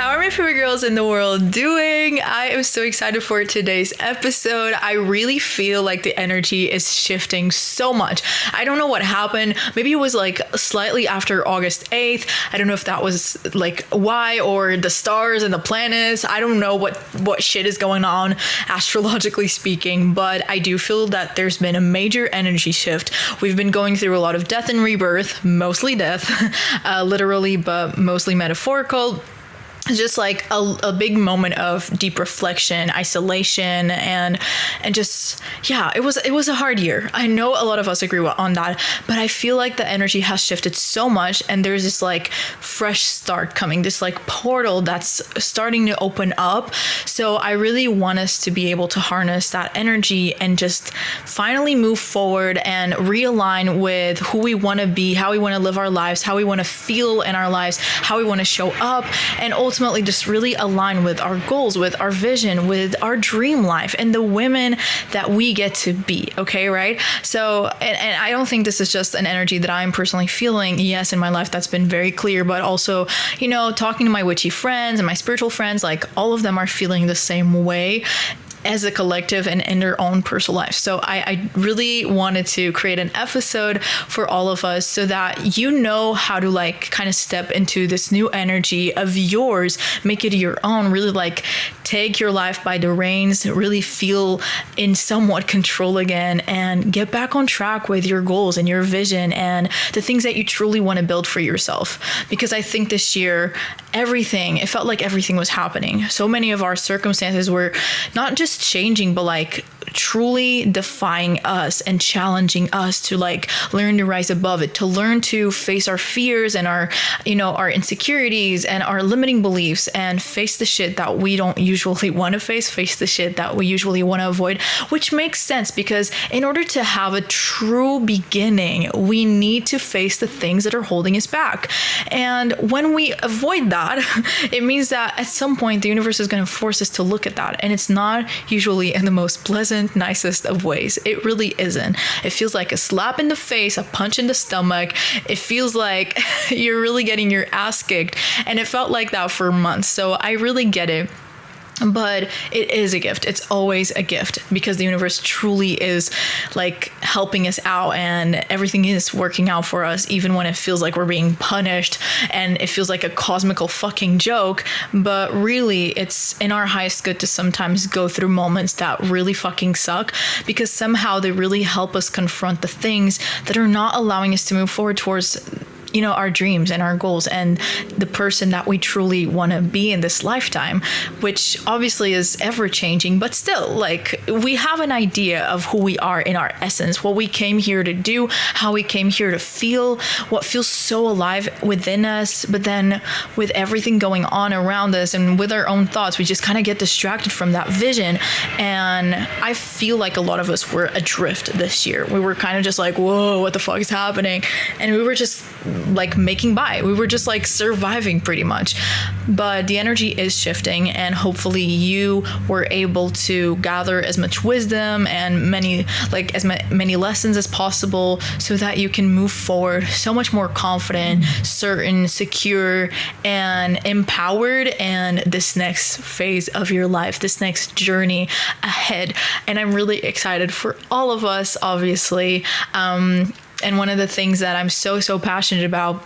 How are my favorite girls in the world doing? I am so excited for today's episode. I really feel like the energy is shifting so much. I don't know what happened. Maybe it was like slightly after August 8th. I don't know if that was like why, or the stars and the planets. I don't know what shit is going on astrologically speaking, but I do feel that there's been a major energy shift. We've been going through a lot of death and rebirth, mostly death, literally, but mostly metaphorical. Just like a big moment of deep reflection, isolation, and just, yeah, it was a hard year. I know a lot of us agree on that, but I feel like the energy has shifted so much, and there's this like fresh start coming, this like portal that's starting to open up. So I really want us to be able to harness that energy and just finally move forward and realign with who we want to be, how we want to live our lives, how we want to feel in our lives, how we want to show up, and ultimately just really align with our goals, with our vision, with our dream life, and the women that we get to be. Okay, right? So, and I don't think this is just an energy that I'm personally feeling. Yes, in my life that's been very clear, but also, you know, talking to my witchy friends and my spiritual friends, like all of them are feeling the same way as a collective and in their own personal life. So I really wanted to create an episode for all of us so that you know how to like kind of step into this new energy of yours, make it your own, really like take your life by the reins, really feel in somewhat control again, and get back on track with your goals and your vision and the things that you truly want to build for yourself. Because I think this year, it felt like everything was happening. So many of our circumstances were not just changing, but like truly defying us and challenging us to like learn to rise above it, to learn to face our fears and our insecurities and our limiting beliefs, and face the shit that we don't usually want to face the shit that we usually want to avoid, which makes sense because in order to have a true beginning, we need to face the things that are holding us back. And when we avoid that, it means that at some point the universe is going to force us to look at that, and it's not usually in the most pleasant, nicest of ways. It really isn't. It feels like a slap in the face, a punch in the stomach. It feels like you're really getting your ass kicked, and it felt like that for months. So I really get it. But it is a gift. It's always a gift because the universe truly is like helping us out, and everything is working out for us, even when it feels like we're being punished and it feels like a cosmical fucking joke. But really, it's in our highest good to sometimes go through moments that really fucking suck, because somehow they really help us confront the things that are not allowing us to move forward towards our dreams and our goals and the person that we truly want to be in this lifetime, which obviously is ever changing, but still, like, we have an idea of who we are in our essence, what we came here to do, how we came here to feel, what feels so alive within us. But then with everything going on around us and with our own thoughts, we just kind of get distracted from that vision. And I feel like a lot of us were adrift this year. We were kind of just like, whoa, what the fuck is happening? And we were just like making by. We were just like surviving pretty much. But the energy is shifting, and hopefully you were able to gather as much wisdom and many lessons as possible so that you can move forward so much more confident, certain, secure, and empowered in this next phase of your life, this next journey ahead. And I'm really excited for all of us, obviously. And one of the things that I'm so passionate about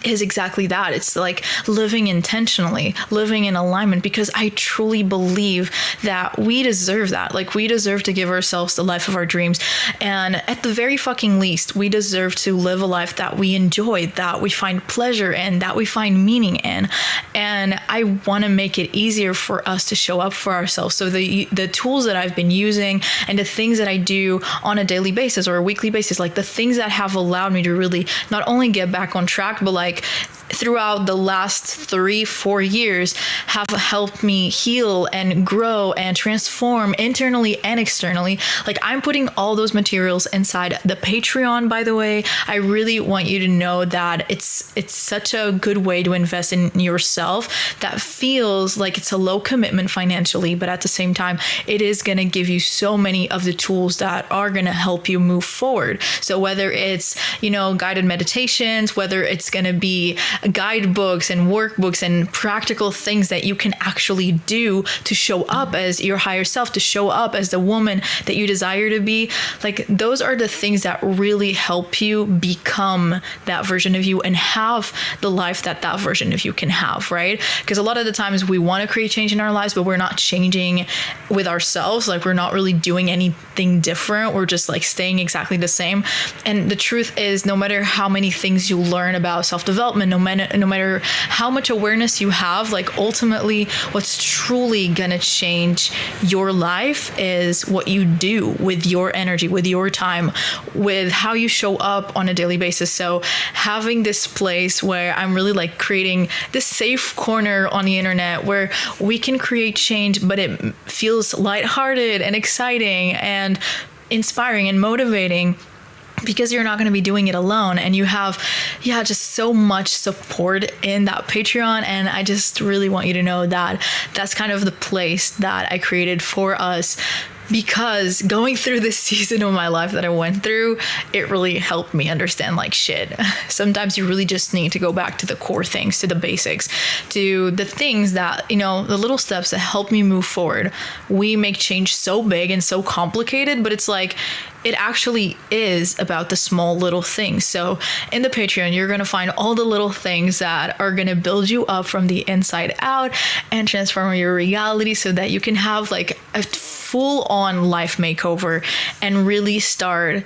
is exactly that. It's like living intentionally, living in alignment, because I truly believe that we deserve that. Like, we deserve to give ourselves the life of our dreams. And at the very fucking least, we deserve to live a life that we enjoy, that we find pleasure in, that we find meaning in. And I want to make it easier for us to show up for ourselves. So the tools that I've been using and the things that I do on a daily basis or a weekly basis, like the things that have allowed me to really not only get back on track, but like throughout the last 3-4 years have helped me heal and grow and transform internally and externally. Like, I'm putting all those materials inside the Patreon, by the way. I really want you to know that it's such a good way to invest in yourself that feels like it's a low commitment financially, but at the same time, it is going to give you so many of the tools that are going to help you move forward. So whether it's, guided meditations, whether it's going to be guidebooks and workbooks and practical things that you can actually do to show up as your higher self, to show up as the woman that you desire to be. Like, those are the things that really help you become that version of you and have the life that version of you can have, right? Because a lot of the times we want to create change in our lives, but we're not changing with ourselves. Like, we're not really doing anything different. We're just like staying exactly the same. And the truth is, no matter how many things you learn about self-development, no matter how much awareness you have, like, ultimately what's truly gonna change your life is what you do with your energy, with your time, with how you show up on a daily basis. So having this place where I'm really like creating this safe corner on the internet where we can create change, but it feels lighthearted and exciting and inspiring and motivating, because you're not going to be doing it alone, and you have just so much support in that Patreon. And I just really want you to know that that's kind of the place that I created for us, because going through this season of my life that I went through, it really helped me understand, like, shit, sometimes you really just need to go back to the core things, to the basics, to the things that, the little steps that help me move forward. We make change so big and so complicated, but it's like, it actually is about the small little things. So in the Patreon, you're going to find all the little things that are going to build you up from the inside out and transform your reality so that you can have like a full-on life makeover and really start,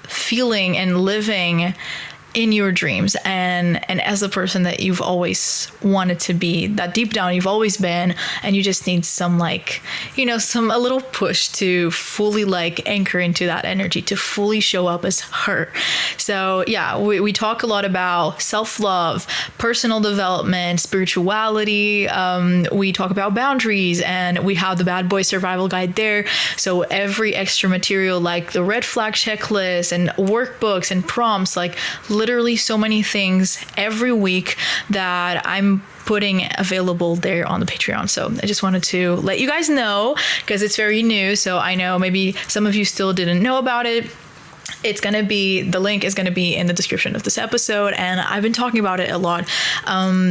feeling and living in your dreams and as the person that you've always wanted to be, that deep down you've always been, and you just need some a little push to fully like anchor into that energy, to fully show up as her. So yeah, we talk a lot about self-love, personal development, spirituality. We talk about boundaries, and we have the Bad Boy Survival Guide there. So every extra material, like the red flag checklist and workbooks and prompts, like literally so many things every week that I'm putting available there on the Patreon. So I just wanted to let you guys know, because it's very new. So I know maybe some of you still didn't know about it. The link is going to be in the description of this episode. And I've been talking about it a lot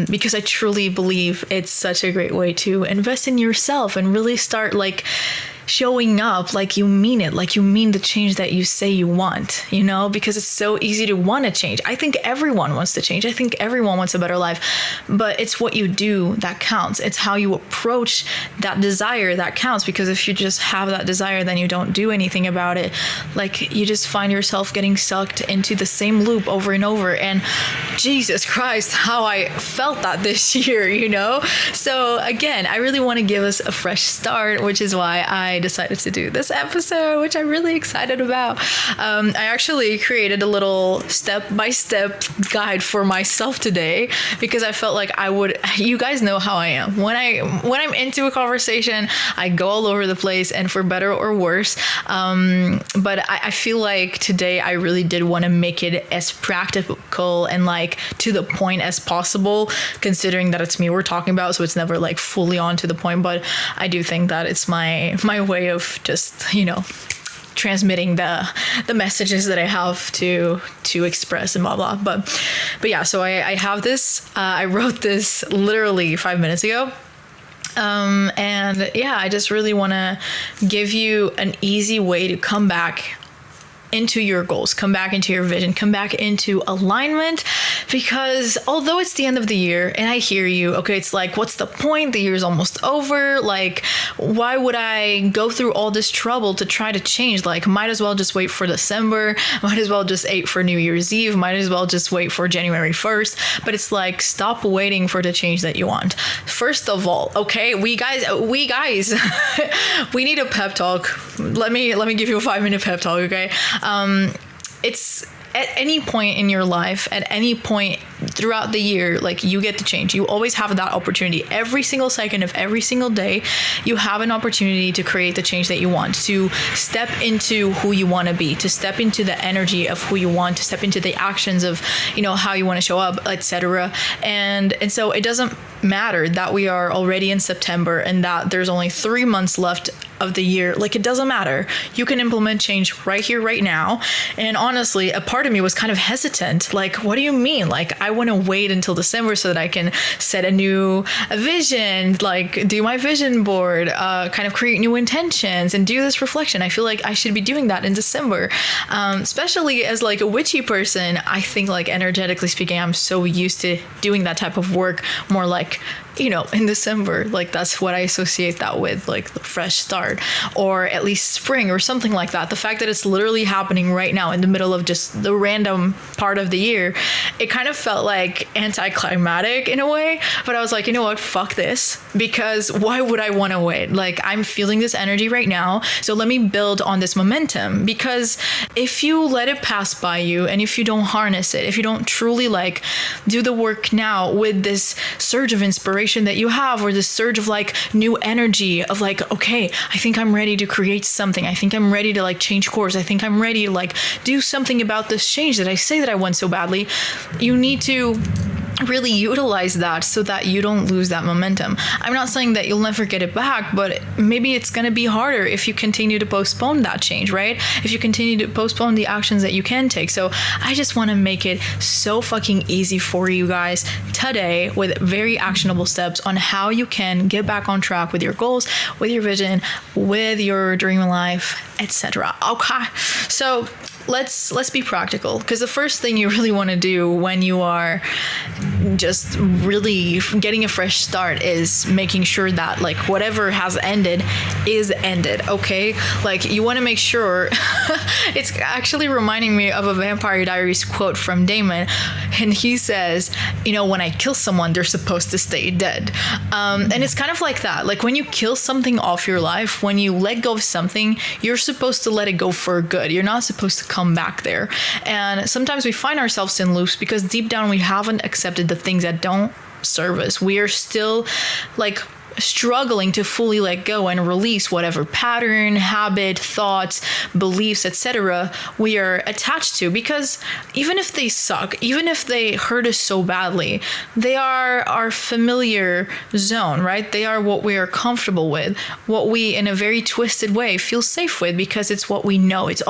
because I truly believe it's such a great way to invest in yourself and really start like showing up like you mean it, like you mean the change that you say you want, because it's so easy to want to change. I think everyone wants to change. I think everyone wants a better life, but it's what you do that counts. It's how you approach that desire that counts, because if you just have that desire, then you don't do anything about it. Like, you just find yourself getting sucked into the same loop over and over. And Jesus Christ, how I felt that this year, So again, I really want to give us a fresh start, which is why I decided to do this episode, which I'm really excited about. I actually created a little step-by-step guide for myself today, because I felt like you guys know how I am. When I'm into a conversation, I go all over the place, and for better or worse. But I feel like today I really did want to make it as practical and like to the point as possible, considering that it's me we're talking about, so it's never like fully on to the point. But I do think that it's my way of just transmitting the messages that I have to express and blah blah. But yeah, so I have this. I wrote this literally 5 minutes ago. And yeah, I just really want to give you an easy way to come back into your goals, come back into your vision, come back into alignment. Because although it's the end of the year, and I hear you, okay, it's like, what's the point? The year's almost over. Like, why would I go through all this trouble to try to change? Like, might as well just wait for December, might as well just wait for New Year's Eve, might as well just wait for January 1st. But it's like, stop waiting for the change that you want. First of all, okay, we guys, we need a pep talk. Let me give you a 5-minute pep talk, okay? It's at any point in your life, at any point throughout the year, like, you get to change. You always have that opportunity. Every single second of every single day, you have an opportunity to create the change that you want, to step into who you want to be, to step into the energy of who you want, to step into the actions of, how you want to show up, etc. And so it doesn't matter that we are already in September and that there's only 3 months left of the year. Like, it doesn't matter. You can implement change right here, right now. And honestly, a part of me was kind of hesitant. Like, what do you mean? Like, I want to wait until December so that I can set a vision, like do my vision board, kind of create new intentions and do this reflection. I feel like I should be doing that in December. Especially as like a witchy person, I think, like, energetically speaking, I'm so used to doing that type of work more like, in December. Like, that's what I associate that with, like the fresh start, or at least spring or something like that. The fact that it's literally happening right now in the middle of just the random part of the year, it kind of felt like anticlimactic in a way. But I was like, you know what, fuck this, because why would I want to wait? Like, I'm feeling this energy right now, so let me build on this momentum. Because if you let it pass by you, and if you don't harness it, if you don't truly like do the work now with this surge of inspiration that you have, or this surge of like new energy of like, okay, I think I'm ready to create something. I think I'm ready to like change course. I think I'm ready to like do something about this change that I say that I want so badly. You need to really utilize that so that you don't lose that momentum. I'm not saying that you'll never get it back, but maybe it's going to be harder if you continue to postpone that change, right? If you continue to postpone the actions that you can take. So I just want to make it so fucking easy for you guys today with very actionable steps on how you can get back on track with your goals, with your vision, with your dream life, etc. Okay, so let's be practical, because the first thing you really want to do when you are just really getting a fresh start is making sure that like whatever has ended is ended. Okay, like you want to make sure it's actually reminding me of a Vampire Diaries quote from Damon, and he says, when I kill someone, they're supposed to stay dead. And it's kind of like that. Like, when you kill something off your life, when you let go of something, you're supposed to let it go for good. You're not supposed to come back there. And sometimes we find ourselves in loops because deep down we haven't accepted the things that don't serve us. We are still like struggling to fully let go and release whatever pattern, habit, thoughts, beliefs, etc. we are attached to, because even if they suck, even if they hurt us so badly, they are our familiar zone, right? They are what we are comfortable with, what we in a very twisted way feel safe with, because it's what we know, it's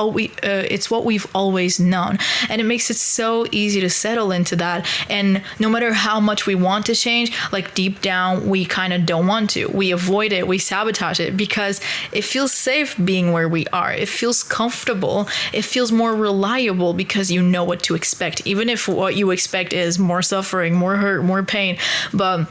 what we've always known. And it makes it so easy to settle into that. And no matter how much we want to change, like deep down we kind of don't want to. We avoid it, we sabotage it, because it feels safe being where we are. It feels comfortable. It feels more reliable because you know what to expect, even if what you expect is more suffering, more hurt, more pain. But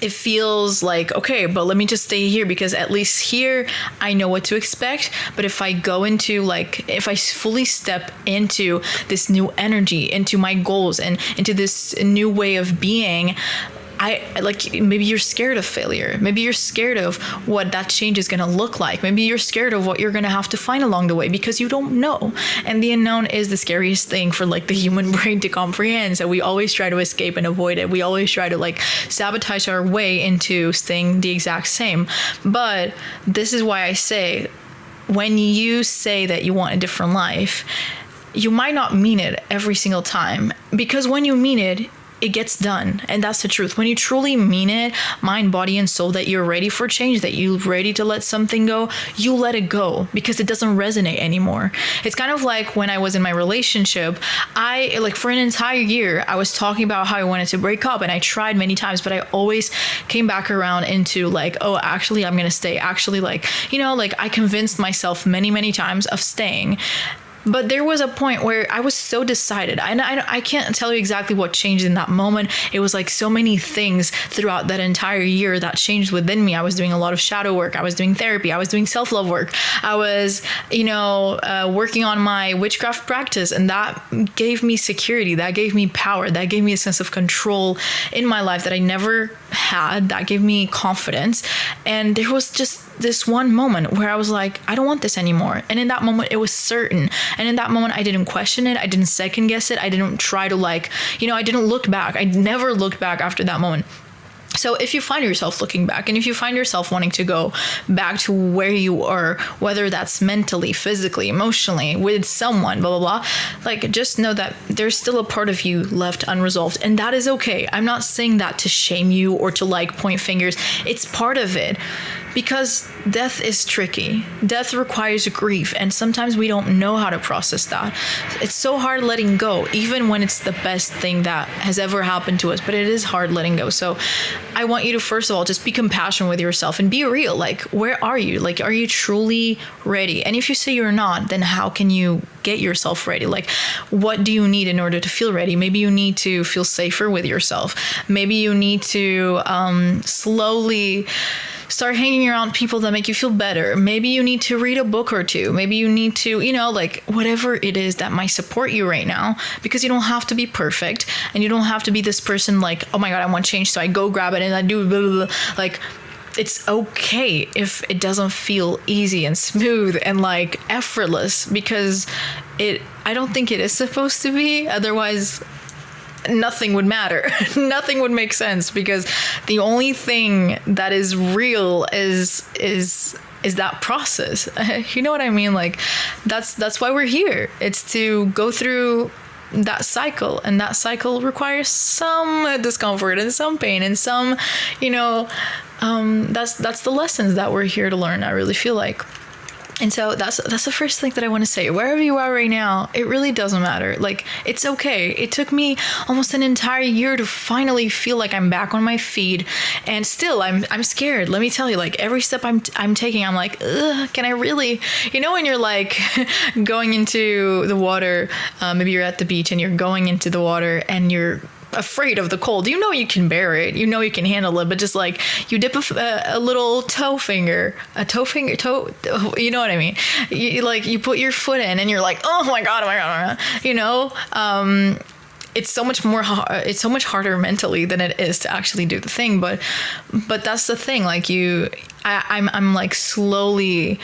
it feels like, okay, but let me just stay here, because at least here I know what to expect. But if I go into if I fully step into this new energy, into my goals, and into this new way of being, maybe you're scared of failure. Maybe you're scared of what that change is going to look like. Maybe you're scared of what you're going to have to find along the way, because you don't know. And the unknown is the scariest thing for like the human brain to comprehend. So we always try to escape and avoid it. We always try to sabotage our way into staying the exact same. But this is why I say, when you say that you want a different life, you might not mean it every single time, because when you mean it, it gets done. And that's the truth. When you truly mean it, mind, body, and soul, that you're ready for change, that you're ready to let something go, you let it go, because it doesn't resonate anymore. It's kind of like when I was in my relationship, for an entire year, I was talking about how I wanted to break up, and I tried many times, but I always came back around into oh, actually, I'm going to stay. Actually, I convinced myself many, many times of staying. But there was a point where I was so decided. I can't tell you exactly what changed in that moment. It was so many things throughout that entire year that changed within me. I was doing a lot of shadow work. I was doing therapy. I was doing self-love work. I was, working on my witchcraft practice. And that gave me security. That gave me power. That gave me a sense of control in my life that I never had. That gave me confidence. And there was just this one moment where I was like, I don't want this anymore. And in that moment, it was certain. And in that moment, I didn't question it. I didn't second guess it. I didn't try to I didn't look back. I never looked back after that moment. So if you find yourself looking back, and if you find yourself wanting to go back to where you are, whether that's mentally, physically, emotionally, with someone, blah, blah, blah, just know that there's still a part of you left unresolved. And that is okay. I'm not saying that to shame you or to point fingers. It's part of it. because death is tricky. Death requires grief, and sometimes we don't know how to process that. It's so hard letting go, even when it's the best thing that has ever happened to us, but it is hard letting go. So I want you to, first of all, just be compassionate with yourself and be real. Like, where are you? Like, are you truly ready? And if you say you're not, then how can you get yourself ready? Like, what do you need in order to feel ready? Maybe you need to feel safer with yourself. Maybe you need to slowly start hanging around people that make you feel better. Maybe you need to read a book or two. Maybe you need to, like, whatever it is that might support you right now, because you don't have to be perfect, and you don't have to be this person like, oh my God, I want change, so I go grab it and I do blah, blah, blah. Like, it's okay if it doesn't feel easy and smooth and like effortless, because I don't think it is supposed to be. Otherwise, nothing would matter. Nothing would make sense, because the only thing that is real is that process. You know what I mean? Like, that's why we're here. It's to go through that cycle, and that cycle requires some discomfort and some pain and some, that's the lessons that we're here to learn, I really feel like. And so that's the first thing that I want to say. Wherever you are right now, it really doesn't matter. Like, it's okay. It took me almost an entire year to finally feel like I'm back on my feet, and still I'm scared. Let me tell you, like, every step I'm taking, I'm like, ugh, can I really? When you're like going into the water, maybe you're at the beach and you're going into the water and you're afraid of the cold. You can bear it. You can handle it. But just like you dip a little toe, you know what I mean? You put your foot in and you're like, oh my God. It's so much harder mentally than it is to actually do the thing. But that's the thing. Like I'm like slowly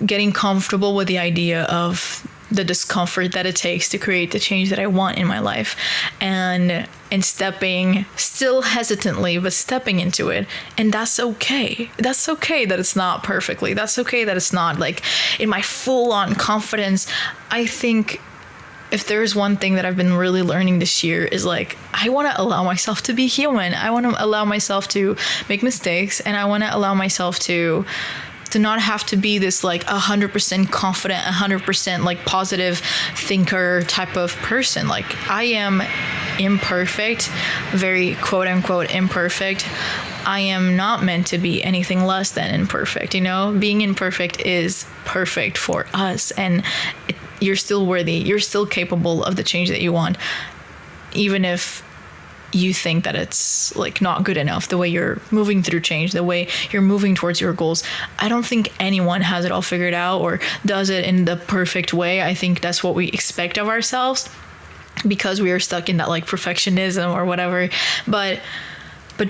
getting comfortable with the idea of the discomfort that it takes to create the change that I want in my life, and stepping, still hesitantly, but stepping into it. And that's okay. That's okay that it's not perfectly. That's okay that it's not like in my full on confidence. I think if there's one thing that I've been really learning this year is like, I want to allow myself to be human. I want to allow myself to make mistakes, and I want to allow myself to not have to be this like 100% confident, 100% like positive thinker type of person. Like, I am imperfect, very quote unquote imperfect. I am not meant to be anything less than imperfect. Being imperfect is perfect for us, and you're still worthy. You're still capable of the change that you want, even if you think that it's like not good enough, the way you're moving through change, the way you're moving towards your goals. I don't think anyone has it all figured out or does it in the perfect way. I think that's what we expect of ourselves, because we are stuck in that like perfectionism or whatever. But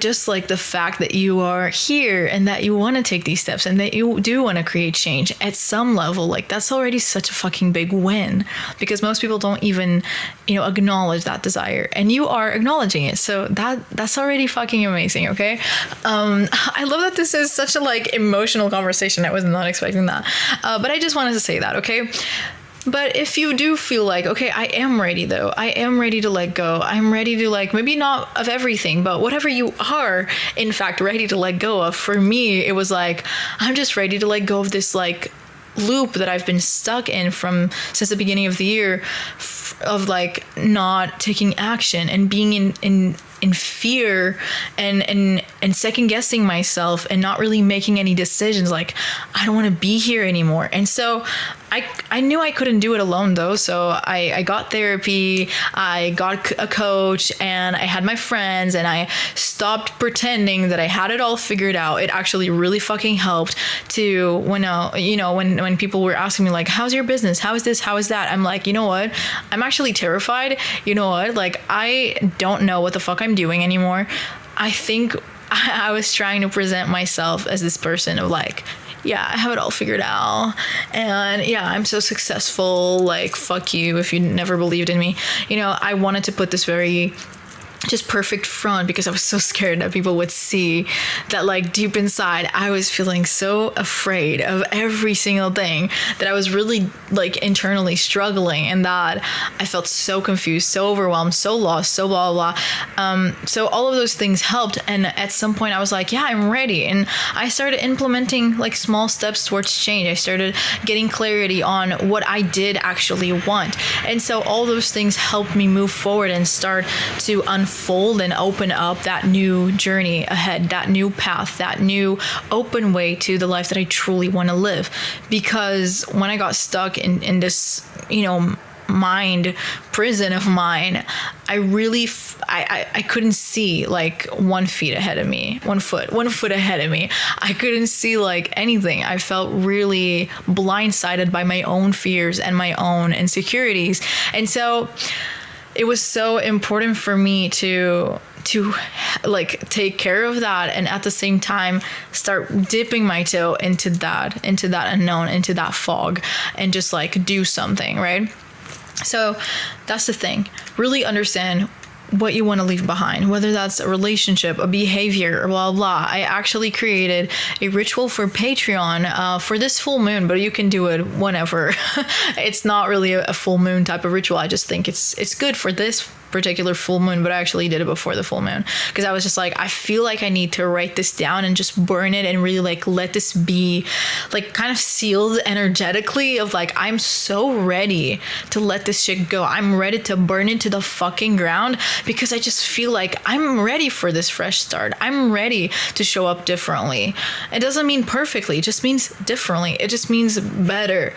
just like the fact that you are here and that you want to take these steps and that you do want to create change at some level, like that's already such a fucking big win, because most people don't even, acknowledge that desire, and you are acknowledging it. So that's already fucking amazing. Okay. I love that this is such a like emotional conversation. I was not expecting that. But I just wanted to say that. Okay. But if you do feel like, okay, I am ready though. I am ready to let go. I'm ready to like, maybe not of everything, but whatever you are, in fact, ready to let go of. For me, it was like, I'm just ready to let go of this like loop that I've been stuck in since the beginning of the year, of like not taking action and being in fear and second guessing myself and not really making any decisions. Like, I don't want to be here anymore. And so I knew I couldn't do it alone though. So I got therapy, I got a coach, and I had my friends, and I stopped pretending that I had it all figured out. It actually really fucking helped to when people were asking me like, how's your business? How is this? How is that? I'm like, you know what? I'm actually terrified. You know what? Like, I don't know what the fuck I'm doing anymore. I think I was trying to present myself as this person of like, yeah, I have it all figured out, and yeah, I'm so successful, like, fuck you if you never believed in me. I wanted to put this very just perfect front, because I was so scared that people would see that, like, deep inside I was feeling so afraid of every single thing, that I was really like internally struggling, and that I felt so confused, so overwhelmed, so lost, so blah blah blah. So all of those things helped, and at some point I was like, yeah, I'm ready, and I started implementing like small steps towards change. I started getting clarity on what I did actually want, and so all those things helped me move forward and start to unfold and open up that new journey ahead, that new path, that new open way to the life that I truly want to live. Because when I got stuck in this, mind prison of mine, I really I couldn't see like 1 foot ahead of me. I couldn't see like anything. I felt really blindsided by my own fears and my own insecurities. And so it was so important for me to like take care of that, and at the same time start dipping my toe into that unknown, into that fog, and just like do something, right? So that's the thing. Really understand what you want to leave behind, whether that's a relationship, a behavior, or blah blah. I actually created a ritual for Patreon for this full moon, but you can do it whenever. It's not really a full moon type of ritual. I just think it's good for this particular full moon, but I actually did it before the full moon, because I was just like, I feel like I need to write this down and just burn it, and really like let this be like kind of sealed energetically, of like, I'm so ready to let this shit go. I'm ready to burn it to the fucking ground, because I just feel like I'm ready for this fresh start. I'm ready to show up differently. It doesn't mean perfectly, it just means differently. It just means better.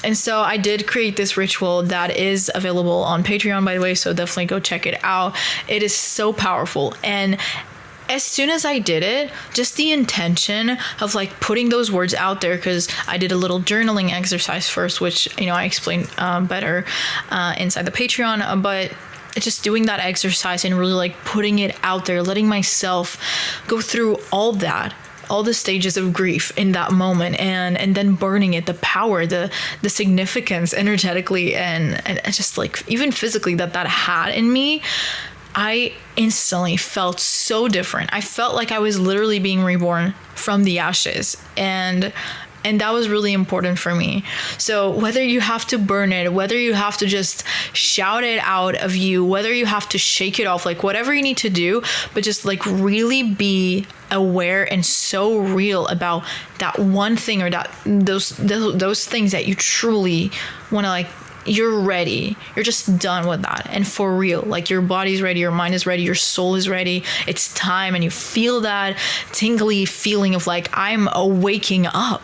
And so I did create this ritual that is available on Patreon, by the way, so definitely go check it out. It is so powerful. And as soon as I did it, just the intention of like putting those words out there, because I did a little journaling exercise first, which, I explained better inside the Patreon, but just doing that exercise and really like putting it out there, letting myself go through all the stages of grief in that moment, and then burning it, the power, the significance energetically and just like even physically that had in me, I instantly felt so different. I felt like I was literally being reborn from the ashes, and that was really important for me. So whether you have to burn it, whether you have to just shout it out of you, whether you have to shake it off, like whatever you need to do, but just like really be aware and so real about that one thing, or that those things that you truly want to like, you're ready. You're just done with that. And for real, like your body's ready, your mind is ready, your soul is ready. It's time. And you feel that tingly feeling of like, I'm waking up.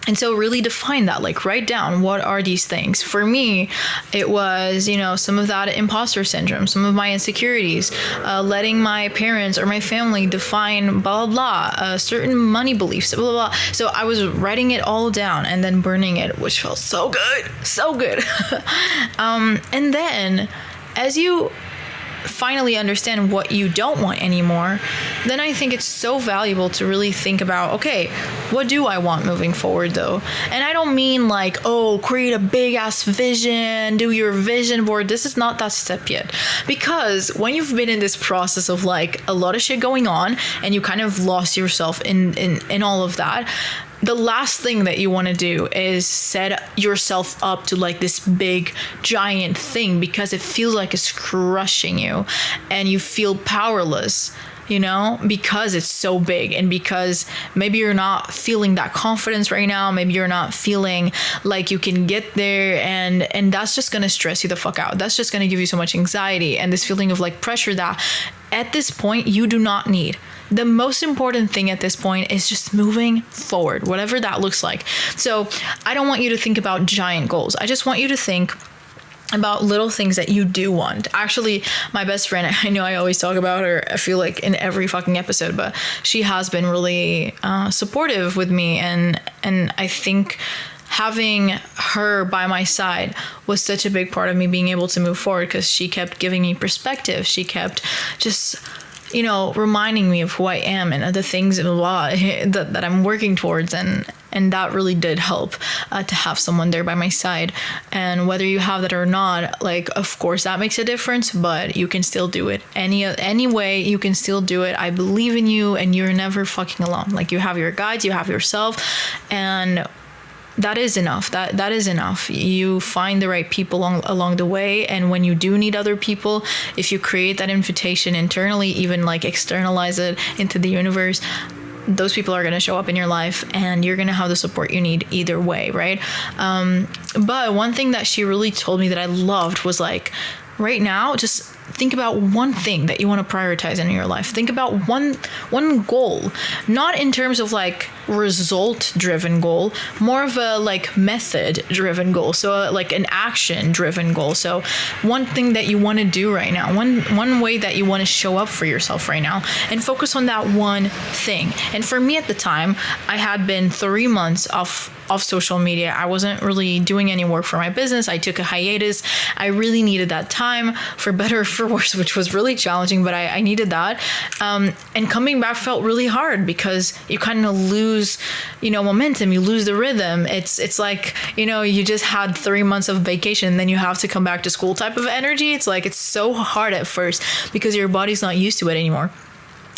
And so really define that, like write down, what are these things? For me, it was, some of that imposter syndrome, some of my insecurities, letting my parents or my family define blah, blah, blah, certain money beliefs, blah, blah, blah. So I was writing it all down and then burning it, which felt so good, so good. And then as you finally understand what you don't want anymore, then I think it's so valuable to really think about, okay, what do I want moving forward though? And I don't mean like, create a big ass vision, do your vision board. This is not that step yet. Because when you've been in this process of like a lot of shit going on, and you kind of lost yourself in all of that, the last thing that you want to do is set yourself up to like this big giant thing, because it feels like it's crushing you and you feel powerless, because it's so big, and because maybe you're not feeling that confidence right now. Maybe you're not feeling like you can get there, and that's just going to stress you the fuck out. That's just going to give you so much anxiety and this feeling of like pressure that at this point you do not need. The most important thing at this point is just moving forward, whatever that looks like. So I don't want you to think about giant goals. I just want you to think about little things that you do want. Actually, my best friend, I know I always talk about her, I feel like in every fucking episode, but she has been really supportive with me. And I think having her by my side was such a big part of me being able to move forward, because she kept giving me perspective. She kept just reminding me of who I am and other things that I'm working towards. And And that really did help to have someone there by my side. And whether you have that or not, like, of course that makes a difference, but you can still do it any way. You can still do it. I believe in you, and you're never fucking alone. Like, you have your guides, you have yourself, and that is enough. That is enough. You find the right people along the way, and when you do need other people, if you create that invitation internally, even like externalize it into the universe, those people are going to show up in your life, and you're going to have the support you need either way, right? But one thing that she really told me that I loved was like, right now, just think about one thing that you want to prioritize in your life. Think about one goal, not in terms of like result driven goal, more of a like method driven goal. So like an action driven goal. So one thing that you want to do right now, one way that you want to show up for yourself right now, and focus on that one thing. And for me at the time, I had been 3 months off social media. I wasn't really doing any work for my business. I took a hiatus. I really needed that time, for better or for worse, which was really challenging, but I needed that. And coming back felt really hard because you kind of lose, momentum. You lose the rhythm. It's like, you just had 3 months of vacation, and then you have to come back to school type of energy. It's like, it's so hard at first because your body's not used to it anymore.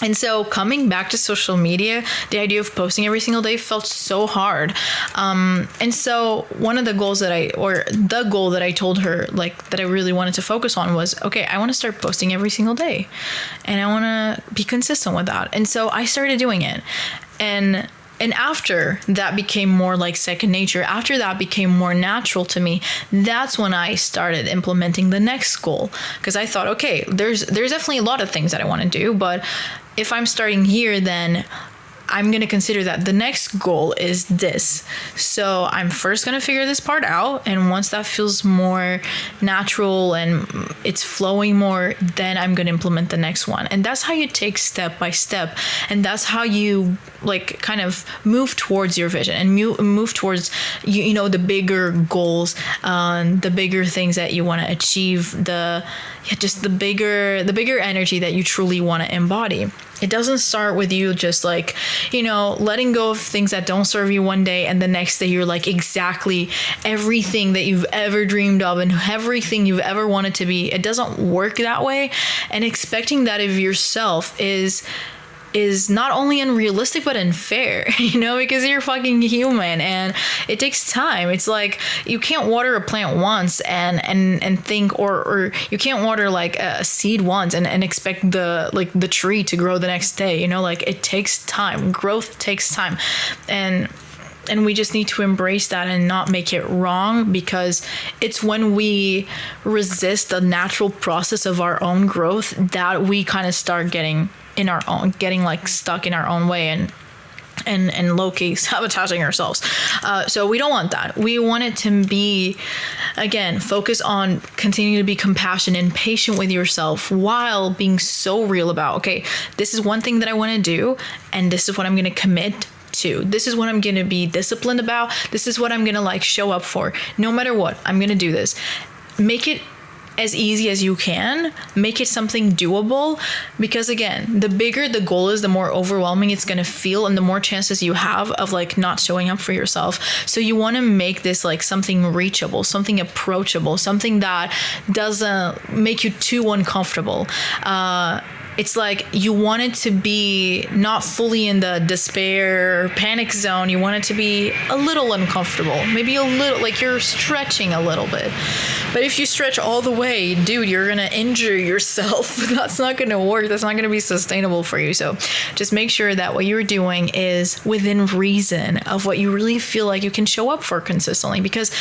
And so coming back to social media, the idea of posting every single day felt so hard. And so one of the goals the goal that I told her, like, that I really wanted to focus on was, okay, I want to start posting every single day, and I want to be consistent with that. And so I started doing it. And after that became more like second nature, after that became more natural to me, that's when I started implementing the next goal. Because I thought, okay, there's definitely a lot of things that I want to do, but if I'm starting here, then I'm going to consider that the next goal is this. So I'm first going to figure this part out. And once that feels more natural and it's flowing more, then I'm going to implement the next one. And that's how you take step by step. And that's how you like kind of move towards your vision and move towards, the bigger goals, the bigger things that you want to achieve, just the bigger energy that you truly want to embody. It doesn't start with you just like, letting go of things that don't serve you one day, and the next day you're like exactly everything that you've ever dreamed of and everything you've ever wanted to be. It doesn't work that way. And expecting that of yourself is not only unrealistic but unfair, because you're fucking human and it takes time. It's like you can't water a plant once and think, or you can't water like a seed once and expect the tree to grow the next day. Like it takes time. Growth takes time. And we just need to embrace that and not make it wrong, because it's when we resist the natural process of our own growth that we kind of start getting like stuck in our own way and low-key sabotaging ourselves. So we don't want that. We want it to be, again, focus on continuing to be compassionate and patient with yourself while being so real about, okay, this is one thing that I want to do, and this is what I'm going to commit to. This is what I'm going to be disciplined about. This is what I'm going to like show up for. No matter what, I'm going to do this. Make it as easy as you can. Make it something doable, because again, the bigger the goal is, the more overwhelming it's going to feel, and the more chances you have of like not showing up for yourself. So you want to make this like something reachable, something approachable, something that doesn't make you too uncomfortable. It's like you want it to be not fully in the despair, panic zone. You want it to be a little uncomfortable, maybe a little, like you're stretching a little bit. But if you stretch all the way, dude, you're going to injure yourself. That's not going to work. That's not going to be sustainable for you. So just make sure that what you're doing is within reason of what you really feel like you can show up for consistently, because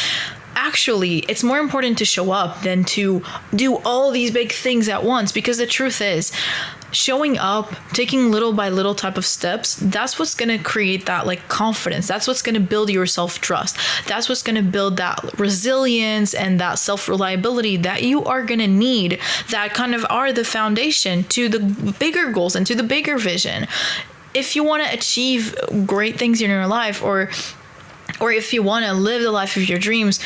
actually it's more important to show up than to do all these big things at once. Because the truth is, showing up, taking little by little type of steps, that's what's going to create that like confidence. That's what's going to build your self-trust. That's what's going to build that resilience and that self-reliability that you are going to need, that kind of are the foundation to the bigger goals and to the bigger vision. If you want to achieve great things in your life, or if you want to live the life of your dreams,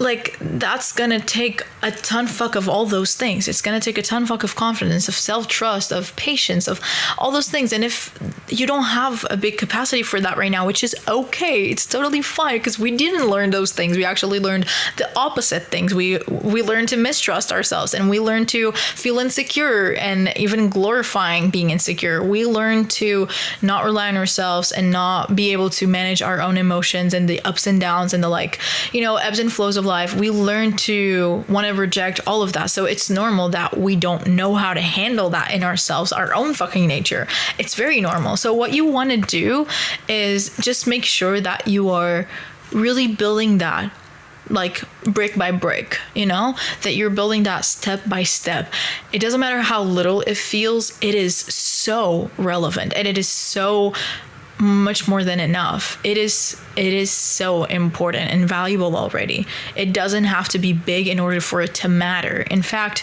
like that's gonna take a ton fuck of all those things. It's gonna take a ton fuck of confidence, of self-trust, of patience, of all those things. And if you don't have a big capacity for that right now, which is okay, it's totally fine, because we didn't learn those things. We actually learned the opposite things. We learned to mistrust ourselves, and we learned to feel insecure, and even glorifying being insecure. We learned to not rely on ourselves and not be able to manage our own emotions and the ups and downs and the, like, you know, ebbs and flows of life. We learn to want to reject all of that. So it's normal that we don't know how to handle that in ourselves, our own fucking nature. It's very normal. So what you want to do is just make sure that you are really building that, like, brick by brick, you know, that you're building that step by step. It doesn't matter how little it feels, it is so relevant, and it is so much more than enough. It is so important and valuable already. It doesn't have to be big in order for it to matter. In fact,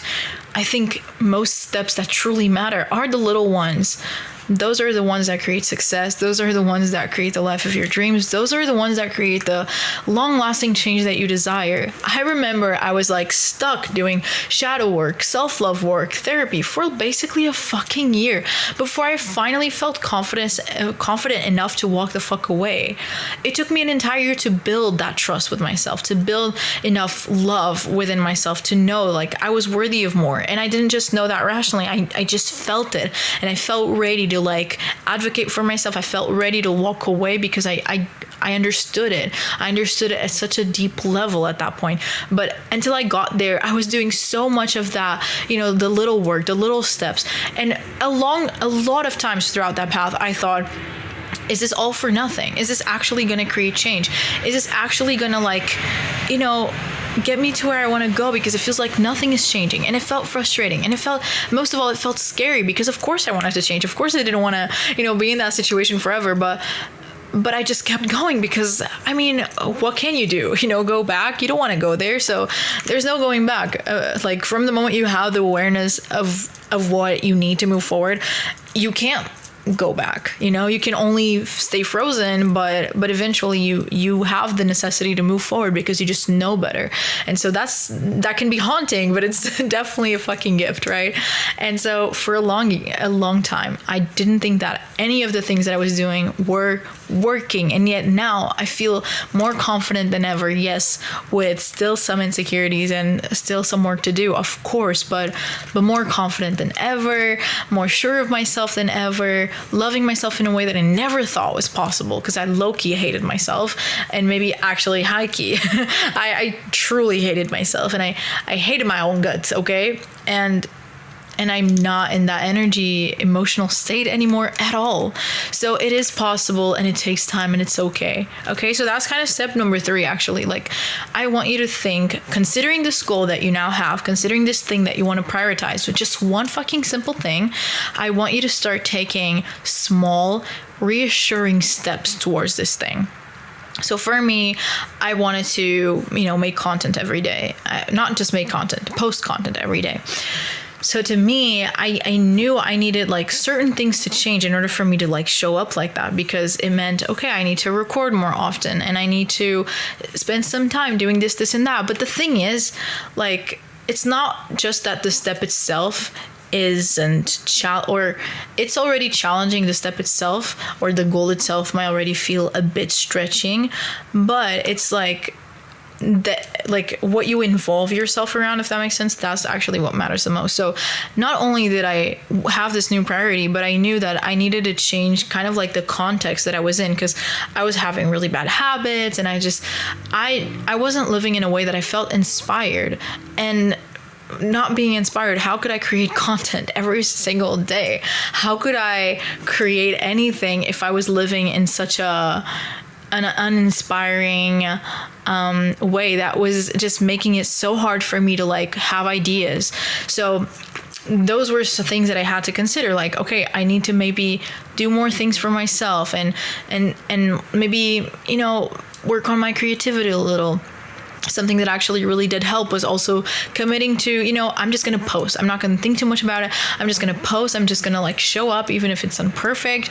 I think most steps that truly matter are the little ones. Those are the ones that create success. Those are the ones that create the life of your dreams. Those are the ones that create the long-lasting change that you desire. I remember I was like stuck doing shadow work, self-love work, therapy for basically a fucking year before I finally felt confident enough to walk the fuck away. It took me an entire year to build that trust with myself, to build enough love within myself to know, like, I was worthy of more. And I didn't just know that rationally. I just felt it, and I felt ready to, like, advocate for myself. I felt ready to walk away because I understood it. I understood it at such a deep level at that point. But until I got there, I was doing so much of that, you know, the little work, the little steps. And a lot of times throughout that path, I thought, is this all for nothing? Is this actually going to create change? Is this actually going to, like, you know, get me to where I want to go? Because it feels like nothing is changing, and it felt frustrating, and it felt, most of all, it felt scary, because of course I wanted to change. Of course I didn't want to, you know, be in that situation forever, but I just kept going, because, I mean, what can you do? You know, go back? You don't want to go there, so there's no going back. Like, from the moment you have the awareness of what you need to move forward, you can't go back. You know, you can only stay frozen, but eventually you have the necessity to move forward because you just know better. And so that can be haunting, but it's definitely a fucking gift, right? And so for a long time, I didn't think that any of the things that I was doing were working, and yet now I feel more confident than ever. Yes, with still some insecurities and still some work to do, of course, but more confident than ever, more sure of myself than ever, loving myself in a way that I never thought was possible, because I low-key hated myself, and maybe actually high-key. I truly hated myself, and I hated my own guts, okay? And I'm not in that emotional state anymore at all. So it is possible, and it takes time, and it's okay. Okay, so that's kind of step number 3, actually. Like, I want you to think, considering this goal that you now have, considering this thing that you want to prioritize, so just one fucking simple thing, I want you to start taking small, reassuring steps towards this thing. So for me, I wanted to, you know, make content every day. Not just make content, post content every day. So to me, I knew I needed, like, certain things to change in order for me to, like, show up like that, because it meant, okay, I need to record more often, and I need to spend some time doing this, and that. But the thing is, like, it's not just that the step itself isn't or it's already challenging. The step itself, or the goal itself, might already feel a bit stretching, but it's like that, like, what you involve yourself around, if that makes sense, that's actually what matters the most. So not only did I have this new priority, but I knew that I needed to change kind of like the context that I was in, because I was having really bad habits, and I wasn't living in a way that I felt inspired. And not being inspired, how could I create content every single day? How could I create anything if I was living in such an uninspiring way that was just making it so hard for me to, like, have ideas? So those were some things that I had to consider. Like, okay, I need to maybe do more things for myself, and maybe, you know, work on my creativity a little. something that actually really did help was also committing to, I'm just going to post. I'm not going to think too much about it. I'm just going to post. I'm just going to like show up, even if it's imperfect.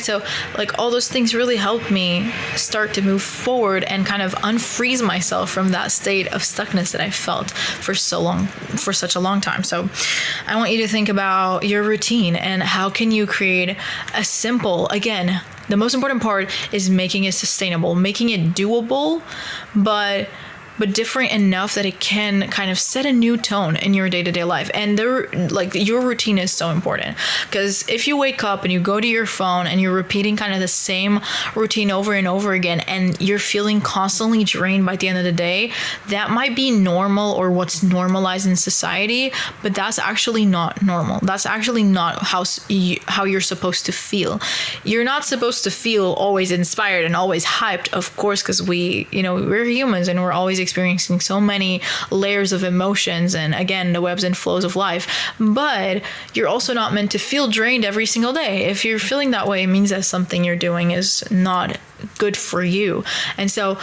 So like all those things really helped me start to move forward and kind of unfreeze myself from that state of stuckness that I felt for such a long time. So I want you to think about your routine and how can you create a simple, again, the most important part is making it sustainable, making it doable, but different enough that it can kind of set a new tone in your day-to-day life. And your routine is so important, because if you wake up and you go to your phone and you're repeating kind of the same routine over and over again, and you're feeling constantly drained by the end of the day, that might be normal or what's normalized in society, but that's actually not normal. That's actually not how you're supposed to feel. You're not supposed to feel always inspired and always hyped, of course, because we're humans and we're always experiencing so many layers of emotions and, again, the webs and flows of life. But you're also not meant to feel drained every single day. If you're feeling that way, it means that something you're doing is not good for you. And so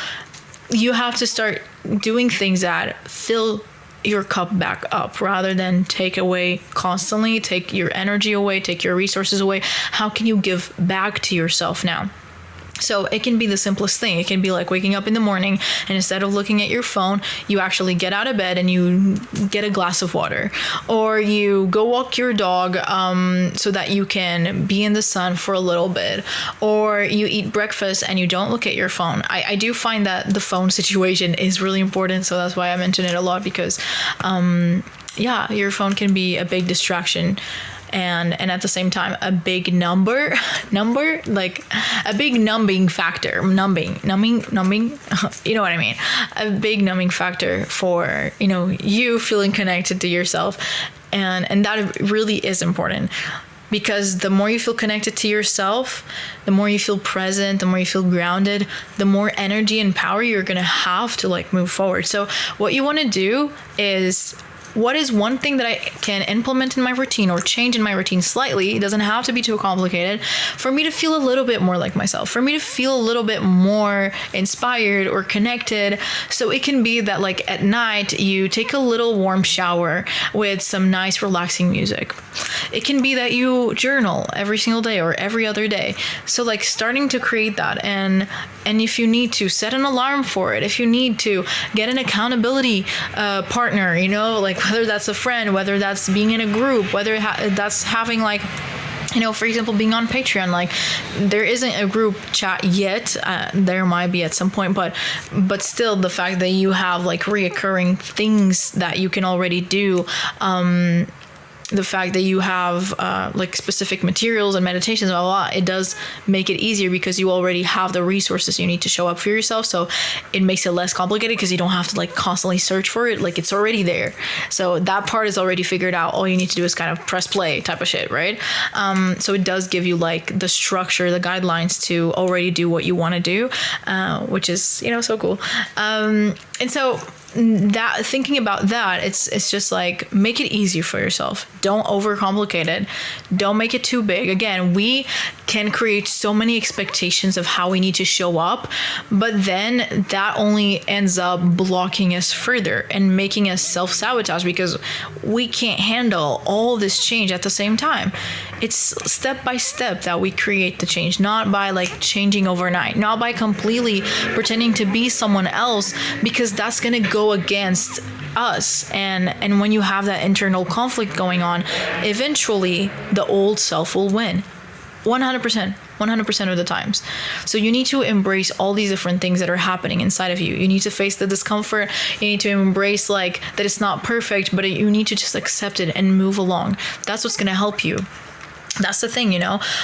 you have to start doing things that fill your cup back up rather than take away constantly, take your energy away, take your resources away. How can you give back to yourself now? So it can be the simplest thing. It can be like waking up in the morning and instead of looking at your phone, you actually get out of bed and you get a glass of water, or you go walk your dog so that you can be in the sun for a little bit, or you eat breakfast and you don't look at your phone. I do find that the phone situation is really important. So that's why I mention it a lot, because your phone can be a big distraction. And at the same time, a big number, like a big numbing factor, numbing, you know what I mean? A big numbing factor for, you feeling connected to yourself. And that really is important, because the more you feel connected to yourself, the more you feel present, the more you feel grounded, the more energy and power you're going to have to like move forward. So what you want to do is, what is one thing that I can implement in my routine or change in my routine slightly? It doesn't have to be too complicated, for me to feel a little bit more like myself, for me to feel a little bit more inspired or connected. So it can be that like at night, you take a little warm shower with some nice relaxing music. It can be that you journal every single day or every other day. So like starting to create that, and if you need to, set an alarm for it. If you need to, get an accountability partner, like whether that's a friend, whether that's being in a group, whether that's having like, for example, being on Patreon. Like there isn't a group chat yet. There might be at some point, but still, the fact that you have like reoccurring things that you can already do, the fact that you have like specific materials and meditations, blah, blah, blah, it does make it easier, because you already have the resources you need to show up for yourself. So it makes it less complicated, because you don't have to like constantly search for it. Like it's already there. So that part is already figured out. All you need to do is kind of press play type of shit, right? So it does give you like the structure, the guidelines to already do what you want to do, which is, so cool. And so that, thinking about that, it's just like, make it easy for yourself. Don't overcomplicate it. Don't make it too big. Again, we can create so many expectations of how we need to show up, but then that only ends up blocking us further and making us self-sabotage, because we can't handle all this change at the same time. It's step by step that we create the change, not by like changing overnight, not by completely pretending to be someone else, because that's going to go against us. And when you have that internal conflict going on, eventually the old self will win. 100% of the times. So you need to embrace all these different things that are happening inside of you. You need to face the discomfort. You need to embrace like that it's not perfect, but you need to just accept it and move along. That's what's going to help you. That's the thing,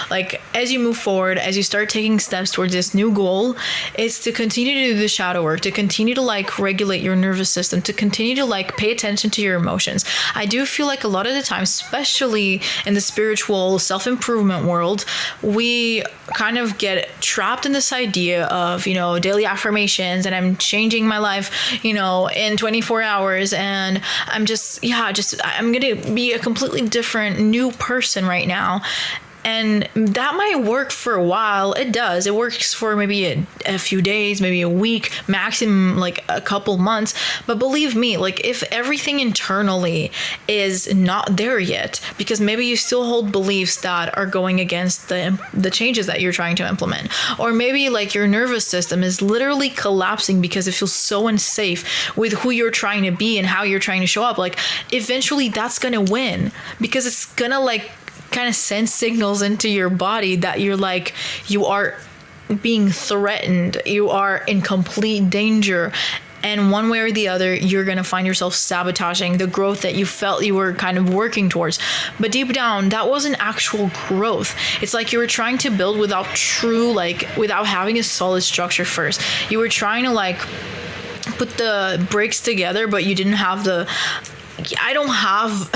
like as you move forward, as you start taking steps towards this new goal, it's to continue to do the shadow work, to continue to like regulate your nervous system, to continue to like pay attention to your emotions. I do feel like a lot of the time, especially in the spiritual self-improvement world, we kind of get trapped in this idea of, daily affirmations, and I'm changing my life, in 24 hours. And I'm I'm going to be a completely different new person right now. And that might work for a while. It does. It works for maybe a few days, maybe a week, maximum like a couple months. But believe me, like if everything internally is not there yet, because maybe you still hold beliefs that are going against the changes that you're trying to implement, or maybe like your nervous system is literally collapsing because it feels so unsafe with who you're trying to be and how you're trying to show up, like eventually that's gonna win, because it's gonna like kind of send signals into your body that you're like, you are being threatened, you are in complete danger. And one way or the other, you're going to find yourself sabotaging the growth that you felt you were kind of working towards. But deep down, that wasn't actual growth. It's like you were trying to build without without having a solid structure first. You were trying to like put the bricks together, but you didn't have I don't have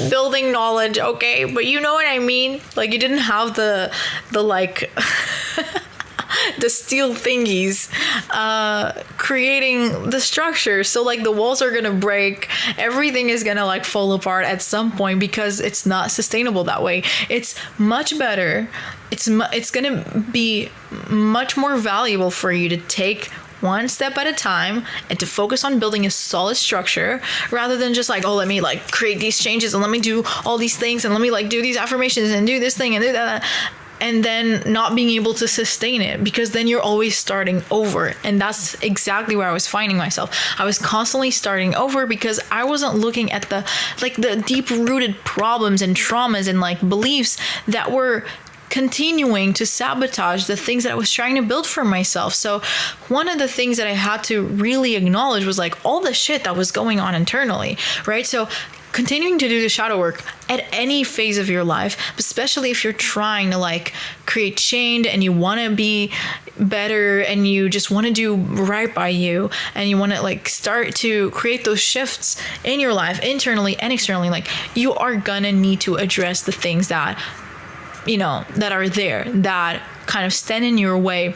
building knowledge, okay? But you know what I mean? Like you didn't have the like the steel thingies creating the structure. So like the walls are gonna break, everything is gonna like fall apart at some point because it's not sustainable that way. It's much better. It's gonna be much more valuable for you to take one step at a time and to focus on building a solid structure rather than just like, oh, let me like create these changes and let me do all these things and let me like do these affirmations and do this thing and do that, and then not being able to sustain it, because then you're always starting over. And that's exactly where I was finding myself. I was constantly starting over because I wasn't looking at the deep rooted problems and traumas and like beliefs that were continuing to sabotage the things that I was trying to build for myself. So one of the things that I had to really acknowledge was like all the shit that was going on internally, right? So continuing to do the shadow work at any phase of your life, especially if you're trying to like create change and you want to be better and you just want to do right by you and you want to like start to create those shifts in your life internally and externally, like you are gonna need to address the things that that are there that kind of stand in your way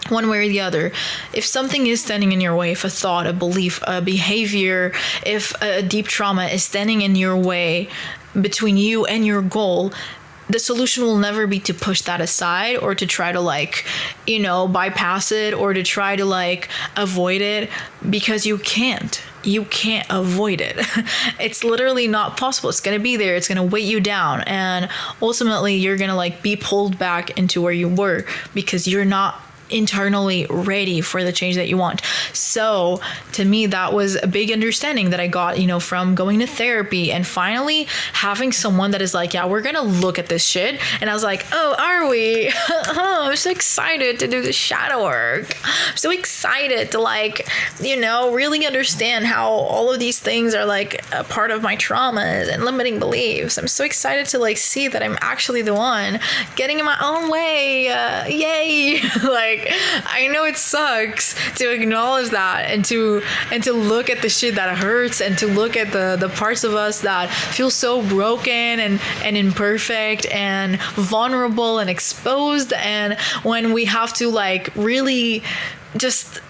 one way or the other. If something is standing in your way, if a thought, a belief, a behavior, if a deep trauma is standing in your way between you and your goal, the solution will never be to push that aside or to try to bypass it or to try to avoid it, because you can't avoid it. It's literally not possible. It's going to be there. It's going to weigh you down. And ultimately you're going to be pulled back into where you were because you're not internally ready for the change that you want. So to me, that was a big understanding that I got, from going to therapy and finally having someone that is like, yeah, we're going to look at this shit. And I was like, oh, are we? Oh, I'm so excited to do the shadow work. I'm so excited to really understand how all of these things are a part of my traumas and limiting beliefs. I'm so excited to see that I'm actually the one getting in my own way. Yay. I know it sucks to acknowledge that and to look at the shit that hurts and to look at the parts of us that feel so broken and imperfect and vulnerable and exposed, and when we have to really just